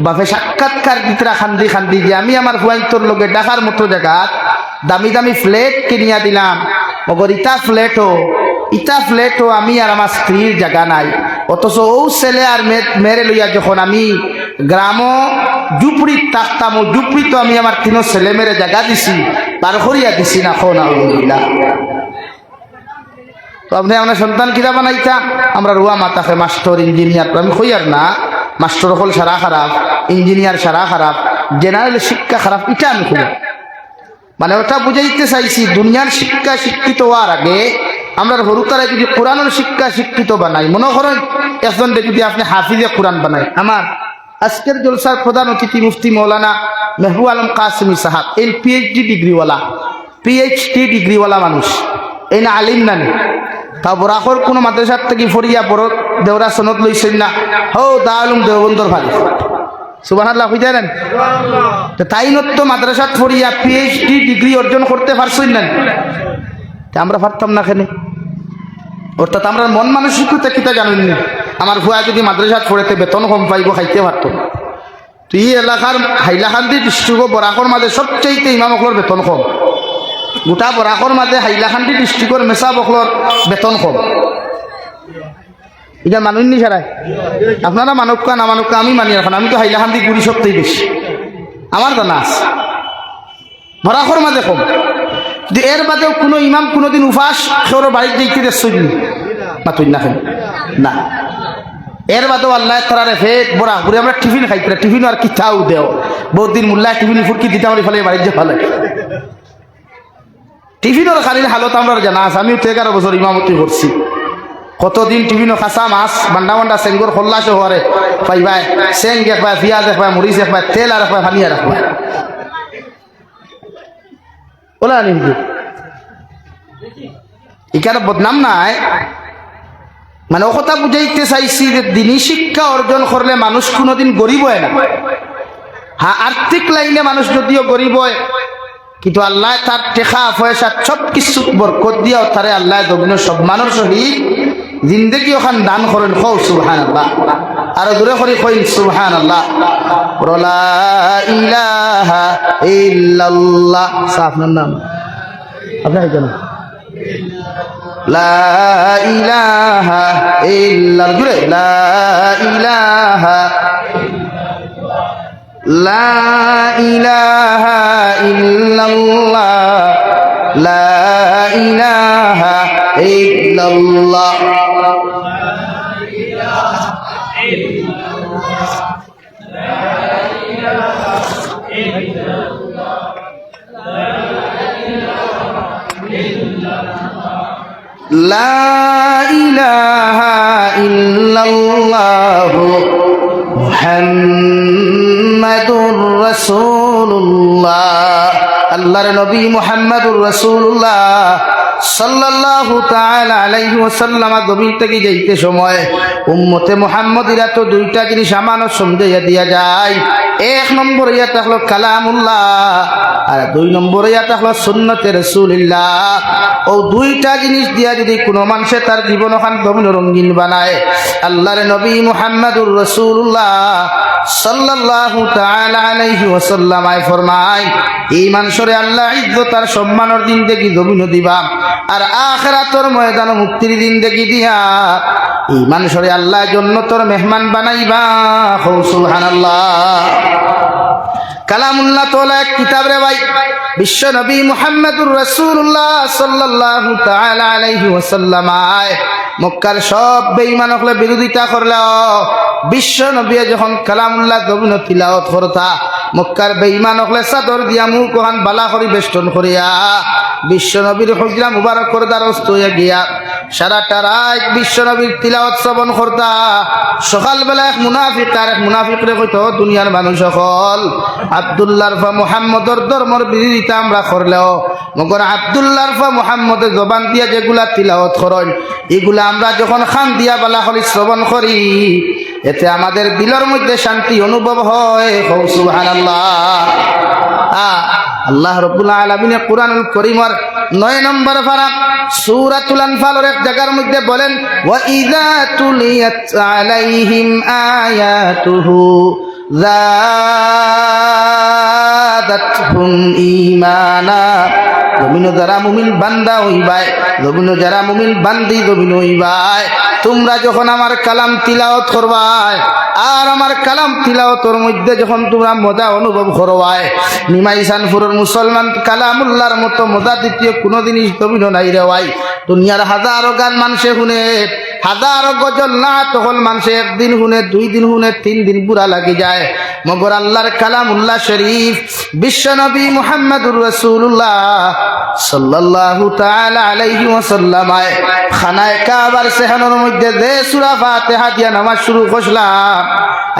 বাপে সাক্ষাৎকার দিতরা খান্দি খান্দি যে আমি আমার হুয়াইতর লগে ঢাকার মতো জায়গা দামি দামি ফ্ল্যাট কিনিয়া দিলাম, মগর ইটা ফ্ল্যাটও আমি আর আমার স্ত্রীর জায়গা নাই। অথচ ও ছেলে আর মেরে লইয়া যখন আমি গ্রাম জুপড়ি থাকতাম, ও জুপড়ি তো আমি আমার 3 ছেলে মেরে জায়গা দিছি, পার করিয়া দিছি না খন আলহামদুলিল্লাহ। তো আপনি আপনার সন্তান কিরা বানাইতা? আমরা রুয়া মাতাকে মাস্টার ইঞ্জিনিয়ার, আমি কই আর না মাস্টার হল সারা খারাপ, ইঞ্জিনিয়ার সারা খারাপ, জেনারেল শিক্ষা খারাপ, এটা আমি খুব মানে ওটা বুঝাইতে চাইছি। দুনিয়ার শিক্ষা শিক্ষিত হওয়ার আগে আমরা হরুতারা যদি কোরআনের শিক্ষা শিক্ষিত বানাই, মনে করেন একজন যদি আপনি হাফিজে কোরআন বানায়। আমার আজকের জলসার প্রধান অতিথি মুফতি মৌলানা মেহবুব আলম কাসেমি সাহাব, এই পিএইচডি ডিগ্রিওয়ালা মানুষ, এই না আলিম নানি, তা বরাকর কোনো মাদ্রাসার থেকে ফরিয়া বড় দেওরা সনদ লইছেন না, হো দালুম দেওবন্দর ভালো সুবহানাল্লাহ হয়ে যায় না। তাই নত্য মাদ্রাসাত ফরিয়া পিএইচডি ডিগ্রি অর্জন করতে পারছেন না, আমরা পারতাম না কেন? অর্থাৎ আমরা মন মানসিকতা কিতা জানেন না। আমার ভুয়া যদি মাদ্রাসাত পড়েতে বেতন কম পাইব, খাইতে পারত। তো এই এলাকার হাইলাকান্দি ডিস্ট্রিক্ট বরাকর মাঝে সবচেয়ে ইমামকলর বেতন কম, গোটা বরাকর মাঝে হাইলাকান্দি ডিস্ট্রিক্টর মেসা বকলর বেতন কম। এটা মানুষ নি সারায়, আপনারা মানবকা না মানবকা আমি মানি রাখেন, আমি তো হাইলাকান্দি গুড়ি সবচেয়ে বেশি, আমার জানা আছে বরাকর মাঝে কম। এর বাদেও কোনো ইমাম কোনোদিন উপাস সৌর বাড়িতে দেখতে দেখছেন না? তুই না খেন না। এর বাদেও আল্লাহ তারা ফেট বড়া ঘুরে আমরা টিফিন খাইতে, টিফিন আর কি চাও দেও, বহুত দিন মোল্লা টিফিন ফুটকি দিতে আমার ফলে বাড়িতে ফেলে টিফিনের খালির হালত আমরা জানা আছে। আমিও তো 11 বছর ইমামতি করছি, কতদিন টিফিনও খাসা মাছ বান্ডা বান্ডা সেঙ্গর খোল্লাসে হরে পাইবাই, সেং দেখবাই, পিঁয়াজ দেখবাই, মরিচ দেখবাই, তেল আর রাখবাই, পানিয়া রাখবাই ওলা নিমকি। এখানে বদনাম নাই, মানে ও কথা বুঝাইতে চাইছি যে দিনী শিক্ষা অর্জন করলে মানুষ কোনোদিন গরিব হয় না। হ্যাঁ, আর্থিক লাইনে মানুষ যদিও গরিব হয়, কিন্তু আল্লাহ তার টেকা পয়সা সব কিছু বরকত দিয়াও তারে আল্লাহ দগ্ন সম্মানের সহিত জিন্দগি ওখান দান করেন। খৌ সুবহানাল্লাহ, আর দূরে করে কইন সুবহানাল্লাহ। লা ইলাহা ইল্লাল্লাহ, আপনার নাম আপনার কেন? লা ইলাহা ইল্লাল্লাহ, জুড়ে লা ইলাহা, লা ইলাহা ইল্লাল্লাহ, লা ইলাহা ইল্লাল্লাহ। লা ইলাহা ইল্লাল্লাহু মুহাম্মাদুর রাসূলুল্লাহ। আল্লাহর নবী মুহাম্মাদুর রাসূলুল্লাহ সাল্লাল্লাহু তাআলা আলাইহি ওয়াসাল্লাম জমিন থেকে যাইতে সময় উম্মতে মুহাম্মদীরা তো দুইটা জিনিস আমানত সমঝাইয়া দিয়া যায়। 1 নম্বর ইয়া থাকলো কালামুল্লাহ, আর 2 নম্বর ইয়া থাকলো সুন্নতে রাসূলুল্লাহ। ও দুইটা জিনিস দিয়া যদি কোনো মানুষে তার জীবন ওখান রঙিন বানায়, আল্লাহর নবী মুহাম্মাদুর রাসূলুল্লাহ সাল্লাল্লাহু তাআলা আলাইহি ওয়াসাল্লাম ফরমায় এই মানুষরে আল্লাহ ইজ্জত আর সম্মানের দিন দেখি জমিন দিবা আর আখিরাতের ময়দানে মুক্তির দিন দেখি দিয়া এই মানুষরে আল্লাহ জান্নাতের মেহমান বানাইবা সুবহানাল্লাহ কালামুল্লাহ তাআলা এক কিতাব রে ভাই বিশ্ব নবী মুহাম্মদুর রাসূলুল্লাহ সাল্লাল্লাহু তাআলা আলাইহি ওয়াসাল্লাম মক্কার সব বেঈমান হলে বিরোধিতা করলো বিশ্ব নবী যখন কালামুল্লাহ জমিন তিলাওয়াত করতা মক্কার বেঈমান হলে চাদর দিয়া মুখ কোহান বালা করি বেষ্টন করিয়া বিশ্ব নবীর হুজরা মুবারক করে দ্বারস্থ হইয়া গিয়া সারাটা রাত বিশ্ব নবীর তিলাওয়াত শ্রবণ করতা সকালবেলা এক মুনাফিক রে কইতো দুনিয়ার মানুষ সকল আব্দুল্লাহর ফা মুহাম্মদর ধর্মের বিরোধিতা আমরা করলেও মগর আব্দুল্লাহর ফা মুহাম্মদের জবান দিয়া যেগুলা তিলাওয়াত করেন এগুলা আমরা যখন খান দিয়া বালা করি শ্রবণ করি এতে আমাদের দিলের মধ্যে শান্তি অনুভব হয় সুবহানাল্লাহ আল্লাহ রাব্বুল আলামিন কুরআনুল কারীমের 9 নম্বর পারা সূরাতুল আনফালের এক জায়গার মধ্যে বলেন ওয়া ইযা তুলিয়াত আলাইহিম আয়াতুহু যাদাতহুম ঈমানা জমিন যারা মুমিন বান্দা হইবাই জমিন যারা মুমিন বান্দি জমিন হইবাই তোমরা যখন আমার কালাম তিলাওয়াত করবাই আর আমার কালাম তিলাওয়াতের মধ্যে যখন তোমরা মজা অনুভব করবাই নিমাইসানপুরের মুসলমান কালামুল্লাহর মতো মজা দ্বিতীয় কোনো জিনিস জমিন নাই রে ভাই দুনিয়ার হাজারো গান মানুষে শুনে হাজারো গজল না তখন মানুষে একদিন শুনে 2 দিন শুনে 3 দিন পুরা লাগি যায় মগর আল্লাহর কালামুল্লাহ শরীফ বিশ্ব নবী মুহাম্মদুর রাসূলুল্লাহ সাল্লাল্লাহু তাআলা আলাইহি ওয়াসাল্লাম খানায়ে কাবার সেহানোর মধ্যে যে সূরা ফাতিহা দিয়া নামাজ শুরু করলাম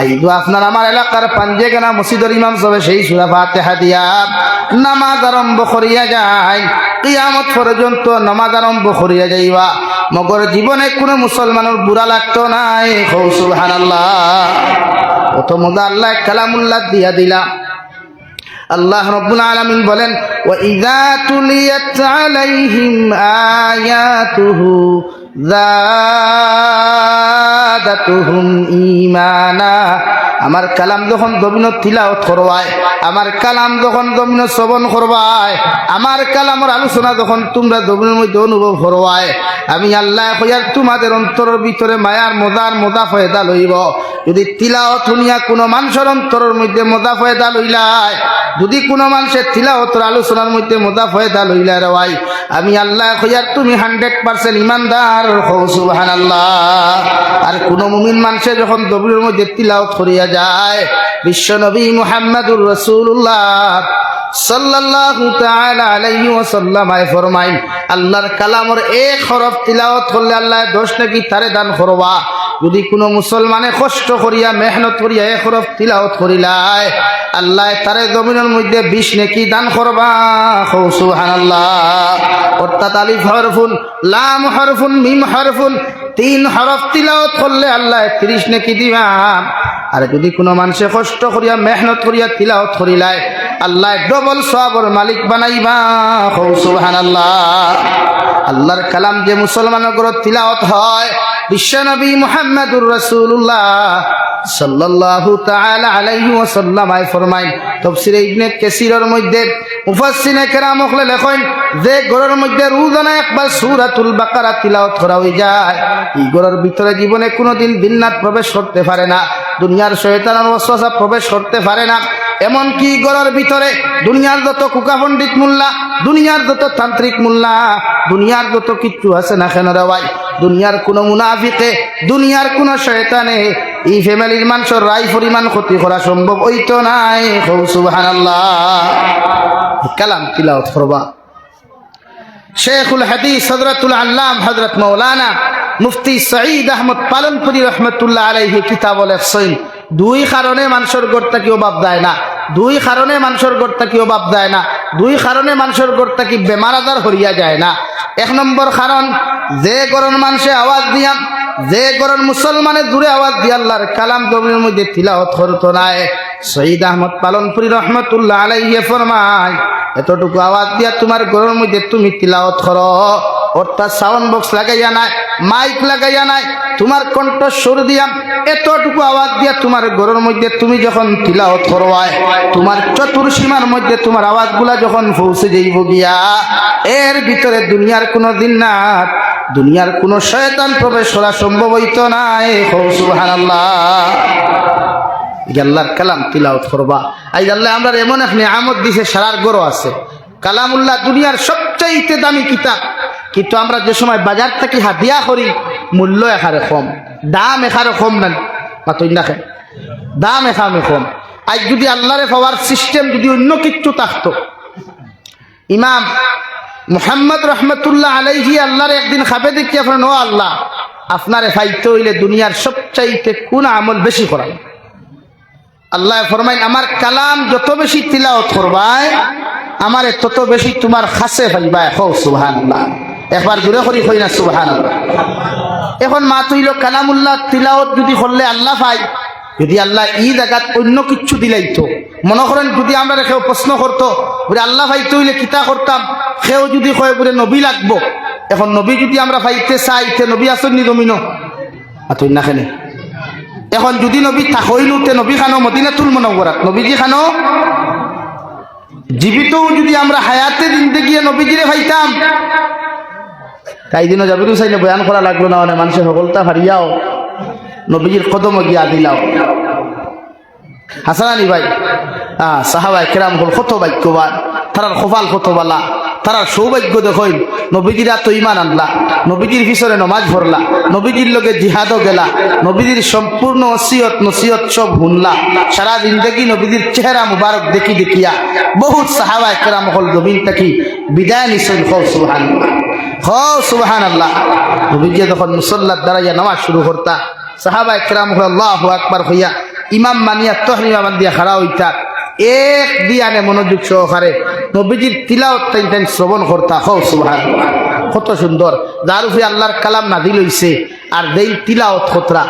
আইগো আপনার আমার এলাকার পাঞ্জেগানা মসজিদের ইমাম সাহেব সেই সূরা ফাতিহা দিয়া নামাজ আরম্ভ করিয়া যায় কিয়ামত পর্যন্ত নামাজ আরম্ভ করিয়া যাইবা মগর জীবনে কোনো মুসলমানের বুড়া লাগতো নাই সুবহানাল্লাহ কত মজা আল্লাহ কালামুল্লাহ দিয়া দিলা আল্লাহ রাব্বুল আলামিন বলেন ওয়া ইযা তুলিয়াত আলাইহিম আয়াতুহু যাদাতুহুম ঈমানা আমার কালাম যখন জমিন তিলাওয়াত করবায় আমার কালাম যখন জমিন শ্রবণ করবায় আমার কালামের আলোচনা যখন তোমরা জমিনের মধ্যে অনুভব করবায় আমি আল্লাহ কইয়ার তোমাদের অন্তরের ভিতরে মায়ার মজা ফয়দা লইব যদি তিলাওয়াত শুনিয়া কোনো মানুষের অন্তরের মধ্যে মজা ফয়দা লইলায় যদি কোনো মানুষের তিলাওয়াতের আলোচনার মধ্যে মজা ফয়দা লইলা রে ভাই আমি আল্লাহ কইয়ার তুমি 100% ইমানদার হও সুবহানাল্লাহ আর কোন মুমিন মানুষে যখন জমিনের মধ্যে তিলাওয়াত করিয়া যায় বিশ্ব নবী মুহাম্মদুর রাসূলুল্লাহ সাল্লাল্লাহু তাআলা আলাইহি ওয়াসাল্লাম ফরমাইন আল্লাহর কালামের এক হরফ তিলাওয়াত করলে আল্লাহ 10 নেকি তারে দান করবা যদি কোনো মুসলমানে কষ্ট করিয়া মেহনত করিয়া এক হরফ তিলাওয়াত করিলায় আল্লাহ তারে জমিনের মধ্যে 20 নেকি দান করবা সুবহানাল্লাহ অর্থাৎ আলিফ হরফুন লাম হরফুন মিম হরফুন 3 হরফ তিলাওয়াত করলে আল্লাহ 30 নেকি দিবা আর যদি কোনো মানুষে কষ্ট করিয়া মেহনত করিয়া তিলাওয়াত করিলায় আল্লাহ ডবল সওয়াবের মালিক বানাইবা সুবহানাল্লাহ আল্লাহর কালাম যে মুসলমানের ঘরে তিলাওয়াত হয় বিশ্ব নবী মুহাম্মদুর রাসূলুল্লাহ সাল্লাল্লাহু তাআলা আলাইহি ওয়াসাল্লাম ফরমায় তাফসীরে ইবনে কাসিরের মধ্যে মুফাসসিরে কেরাম হলে লেখেন যে ঘরের মধ্যে রোজানা একবার সূরাতুল বাকারা তিলাওয়াত করা হয়ে যায় এই ঘরের ভিতরে জীবনে কোনোদিন জিন্নাত প্রবেশ করতে পারে না দুনিয়ার শয়তানের ওয়াসওয়াসা প্রবেশ করতে পারে না এমন কি ঘরের ভিতরে দুনিয়ার যত কুকা পণ্ডিত মোল্লা দুনিয়ার যত তান্ত্রিক মোল্লা দুনিয়ার যত কিচ্ছু আছে না কেন রে ভাই দুনিয়ার কোন মুনাফিকে দুনিয়ার কোন শয়তানে এই ফ্যামিলির মানুষের রায় পরিমাণ ক্ষতি করা সম্ভব হইতো নাই সুবহানাল্লাহ কালাম তিলাওয়াত করবা শেখুল হাদিস হযরতুল আল্লাম হযরত মাওলানা মুফতি সঈদ আহমদ পালনপুরি রহমতুল্লাহ আলাইহি কিতাব লেখছেন 2 কারণে মানুষের ঘরটা কি অভাব যায় না 2 কারণে মানুষের ঘরটা কি অভাব যায় না 2 কারণে মানুষের ঘরটা কি বেমার আজার হরিয়া যায় না 1 নম্বর কারণ যে গরন মানুষে আওয়াজ দিয়া যে গরন মুসলমানে দূরে আওয়াজ দিয়া আল্লাহর কালাম জমিনের মধ্যে তিলাওয়াত করতো না সঈদ আহমদ পালনপুরি রহমতুল্লাহ আলাইহি ফরমায় এতটুকু আওয়াজ দিয়া তোমার ঘরের মধ্যে তুমি তিলাওয়াত করো অর্থাৎ সাউন্ড বক্স লাগাইয়া নাই মাইক লাগাইয়া নাই তোমার কণ্ঠস্বর দিয়া এতটুকু আওয়াজ দিয়া তোমার ঘরের মধ্যে তুমি যখন তিলাওয়াত করবায় তোমার চতুর্সীমার মধ্যে তোমার আওয়াজগুলা যখন পৌঁছে যাইব গিয়া এর ভিতরে দুনিয়ার কোনো জিন্নাত দুনিয়ার কোনো শয়তান প্রবেশ করা সম্ভব হইতো না। সুবহানাল্লাহ। আল্লাহর কালাম তিলাওয়াত করবা। আজ আল্লাহ আমরা এমন এক নিয়ামত দিছে, সারার গরো আছে কালামুল্লাহ, দুনিয়ার সবচাইতে দামি কিতাব, কিন্তু আমরা যে সময় বাজার থেকে হাদিয়া করি মূল্য এখানে কম, দাম এখানে কম না, মাতই না খেন দাম এখানে কম। আজ যদি আল্লাহরে পাওয়ার সিস্টেম যদি অন্য কিছু থাকতো, ইমাম মুহাম্মদ রহমতুল্লাহ আলাইহি আল্লাহর একদিন খাবে দেখি আপনার ও আল্লাহ আপনারে ফাইতে হইলে দুনিয়ার সবচাইতে কোন আমল বেশি করাই? আল্লাহ ফরমাইন আমার কালাম যত বেশি তিলাওয়াত করবায় আমারে তত বেশি তোমার খাসে পাইবায়। হো সুবহানাল্লাহ। একবার জোরে করি কই না সুবহানাল্লাহ। এখন মা তৈল কালামুল্লাহ তিলাওয়াত যদি করলে আল্লাহ পাই, যদি আল্লাহ ই জায়গাত অন্য কিছু দিলাইতো, মনে করেন যদি আমরা কেউ প্রশ্ন করতো বলে আল্লাহ পাইতে হইলে কিতা করতাম, কেউ যদি কয় বলে নবী লাগবো, এখন নবী যদি আমরা পাইতে চাই তে নবী আসেননি জমিনো আতই না খেলে। এখন যদি নবী থাকইলুতে নবী খানো মদিনাতুল মুনাওয়ারাত নবীজি খানো জীবিতও যদি আমরা হায়াতে জিন্দেগিয়ে নবীজিরে পাইতাম, তাই দিনও যাবিরু চাইলে বয়ান করা লাগলো না, অনেক মানুষের সকলতা হারিয়াও নবীজির কদম গিয়া দিলাও। হাসানি ভাই সাহাবায়ে কেরাম হল কত ভাগ্যবান, তারার কপাল কত বালা, তারার সৌভাগ্য দেখইন নবীজিরা তো ইমান আনলা, নবীজির পিছনে নমাজ ভরলা, নবীজির লগে জিহাদও গেলা, নবীজির সম্পূর্ণ ওসিয়ত নসিহত সব শুনলা, সারা জিন্দেগি নবীজির চেহারা মুবারক দেখি দেখিয়া বহুত সাহাবায়ে কেরাম হল জমিন থাকি বিদায় নিছেন। হো সুবহানাল্লাহ, হো সুবহানাল্লাহ। নবীজি যখন মুসল্লার দাঁড়াইয়া নামাজ শুরু করতা সাহাবায়ে কেরাম হল আল্লাহু আকবার হইয়া ইমাম মানিয়া তহরিমা মান দিয়া খাড়া হইতা, এক দিয়ানে মনোযোগ সহকারে নবীজির তিলাওয়াত টাইম শ্রবণ করতা। হো সুবহানাল্লাহ, কত সুন্দর। যার উপরে আল্লাহর কালাম নাযিল হইছে আর দেই তিলাওয়াত খতরা,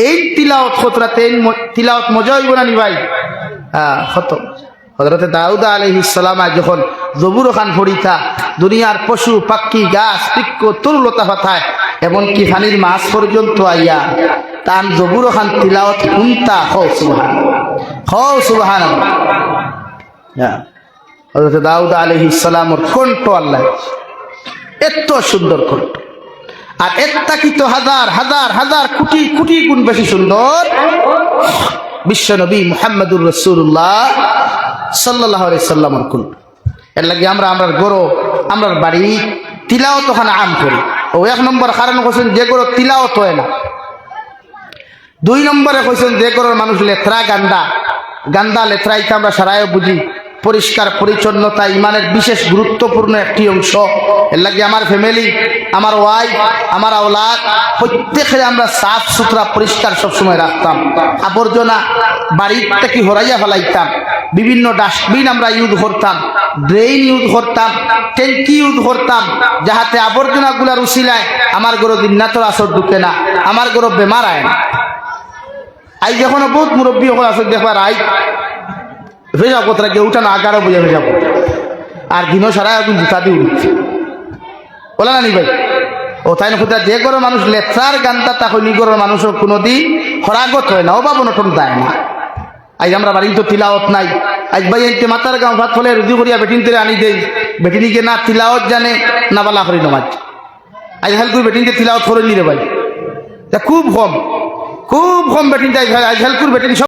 এই তিলাওয়াত খতরাতে তিলাওয়াত মজা হইব না নি ভাই? কত হযরতে দাউদ আলাইহিস সালাম যখন জবুর খান পড়িতা দুনিয়ার পশু পাখি গাছ বৃক্ষ তরুলতা পাতায় এমনকি পানির মাছ পর্যন্ত আইয়া তান জবুর খান তিলাওয়াত শুনতা। হো সুবহানাল্লাহ, হো সুবহানাল্লাহ। হযরত দাউদ আলাইহিস সালামের কণ্ঠ আল্লাহ এত সুন্দর কণ্ঠ, আর একটা কি তো হাজার হাজার হাজার কোটি কোটি গুণ বেশি সুন্দর বিশ্ব নবী মুহাম্মদুর রাসূলুল্লাহ সাল্লাল্লাহু আলাইহি সাল্লামের কণ্ঠ। এর লাগে আমরা আমরার গরো আমরার বাড়ি তিলাওয়াত ওখানে আম করি। ও এক নম্বর কারণ কইছেন যে গরো তিলাওয়াত হয় না, দুই নম্বরে কইছেন যে গরোর মানুষ লেত্রা গান্দা গান্দা লেত্রাইতে আমরা সারাইও বুঝি। পরিষ্কার পরিচ্ছন্নতা ইমানের বিশেষ গুরুত্বপূর্ণ একটি অংশ। এর লাগে আমার ফ্যামিলি, আমার ওয়াইফ, আমার আওলাদ প্রত্যেকে আমরা সাফ সুতরা পরিষ্কার সবসময় রাখতাম। আবর্জনা বাড়ির থেকে হরাইয়া ফেলাইতাম, বিভিন্ন ডাস্টবিন আমরা ইউজ করতাম, ড্রেন ইউজ করতাম, ট্যাঙ্কি ইউজ করতাম, যাহাতে আবর্জনাগুলার উশিলায় আমার গরো দিনাতর আসর ঢুকে না, আমার গরো বেমার আয় না। আই যখন বহুত মুরব্বী হল আসর দেখবার আই ভেজা কোথায় গিয়ে উঠানো 11 বজে ভেজা, আর দিনও সারা এখন জুতা দিয়ে উঠছে বলে না নি ভাই? ও তাই না কোথায় যে গরো মানুষ লেত্রার গানটা তা হইনি গরোর মানুষও কোনোদিন হরাগত হয় না, অভাব নটন দেয় না। আজ আমরা বাড়ি তো তিলাওয়াত নাই। আজ ভাই এই মাতার গাঁও ভাত ফলে রুজি করিয়া বেটিন তেরে আনি দেই, বেটিনিকে না তিলাওয়াত জানে না বালা করি নমাজ। আজ হেল করে বেটিনকে তিলাওয়াত করে নি রে ভাই, খুব কম বেটিন যাই। আজ হেল করে বেটিন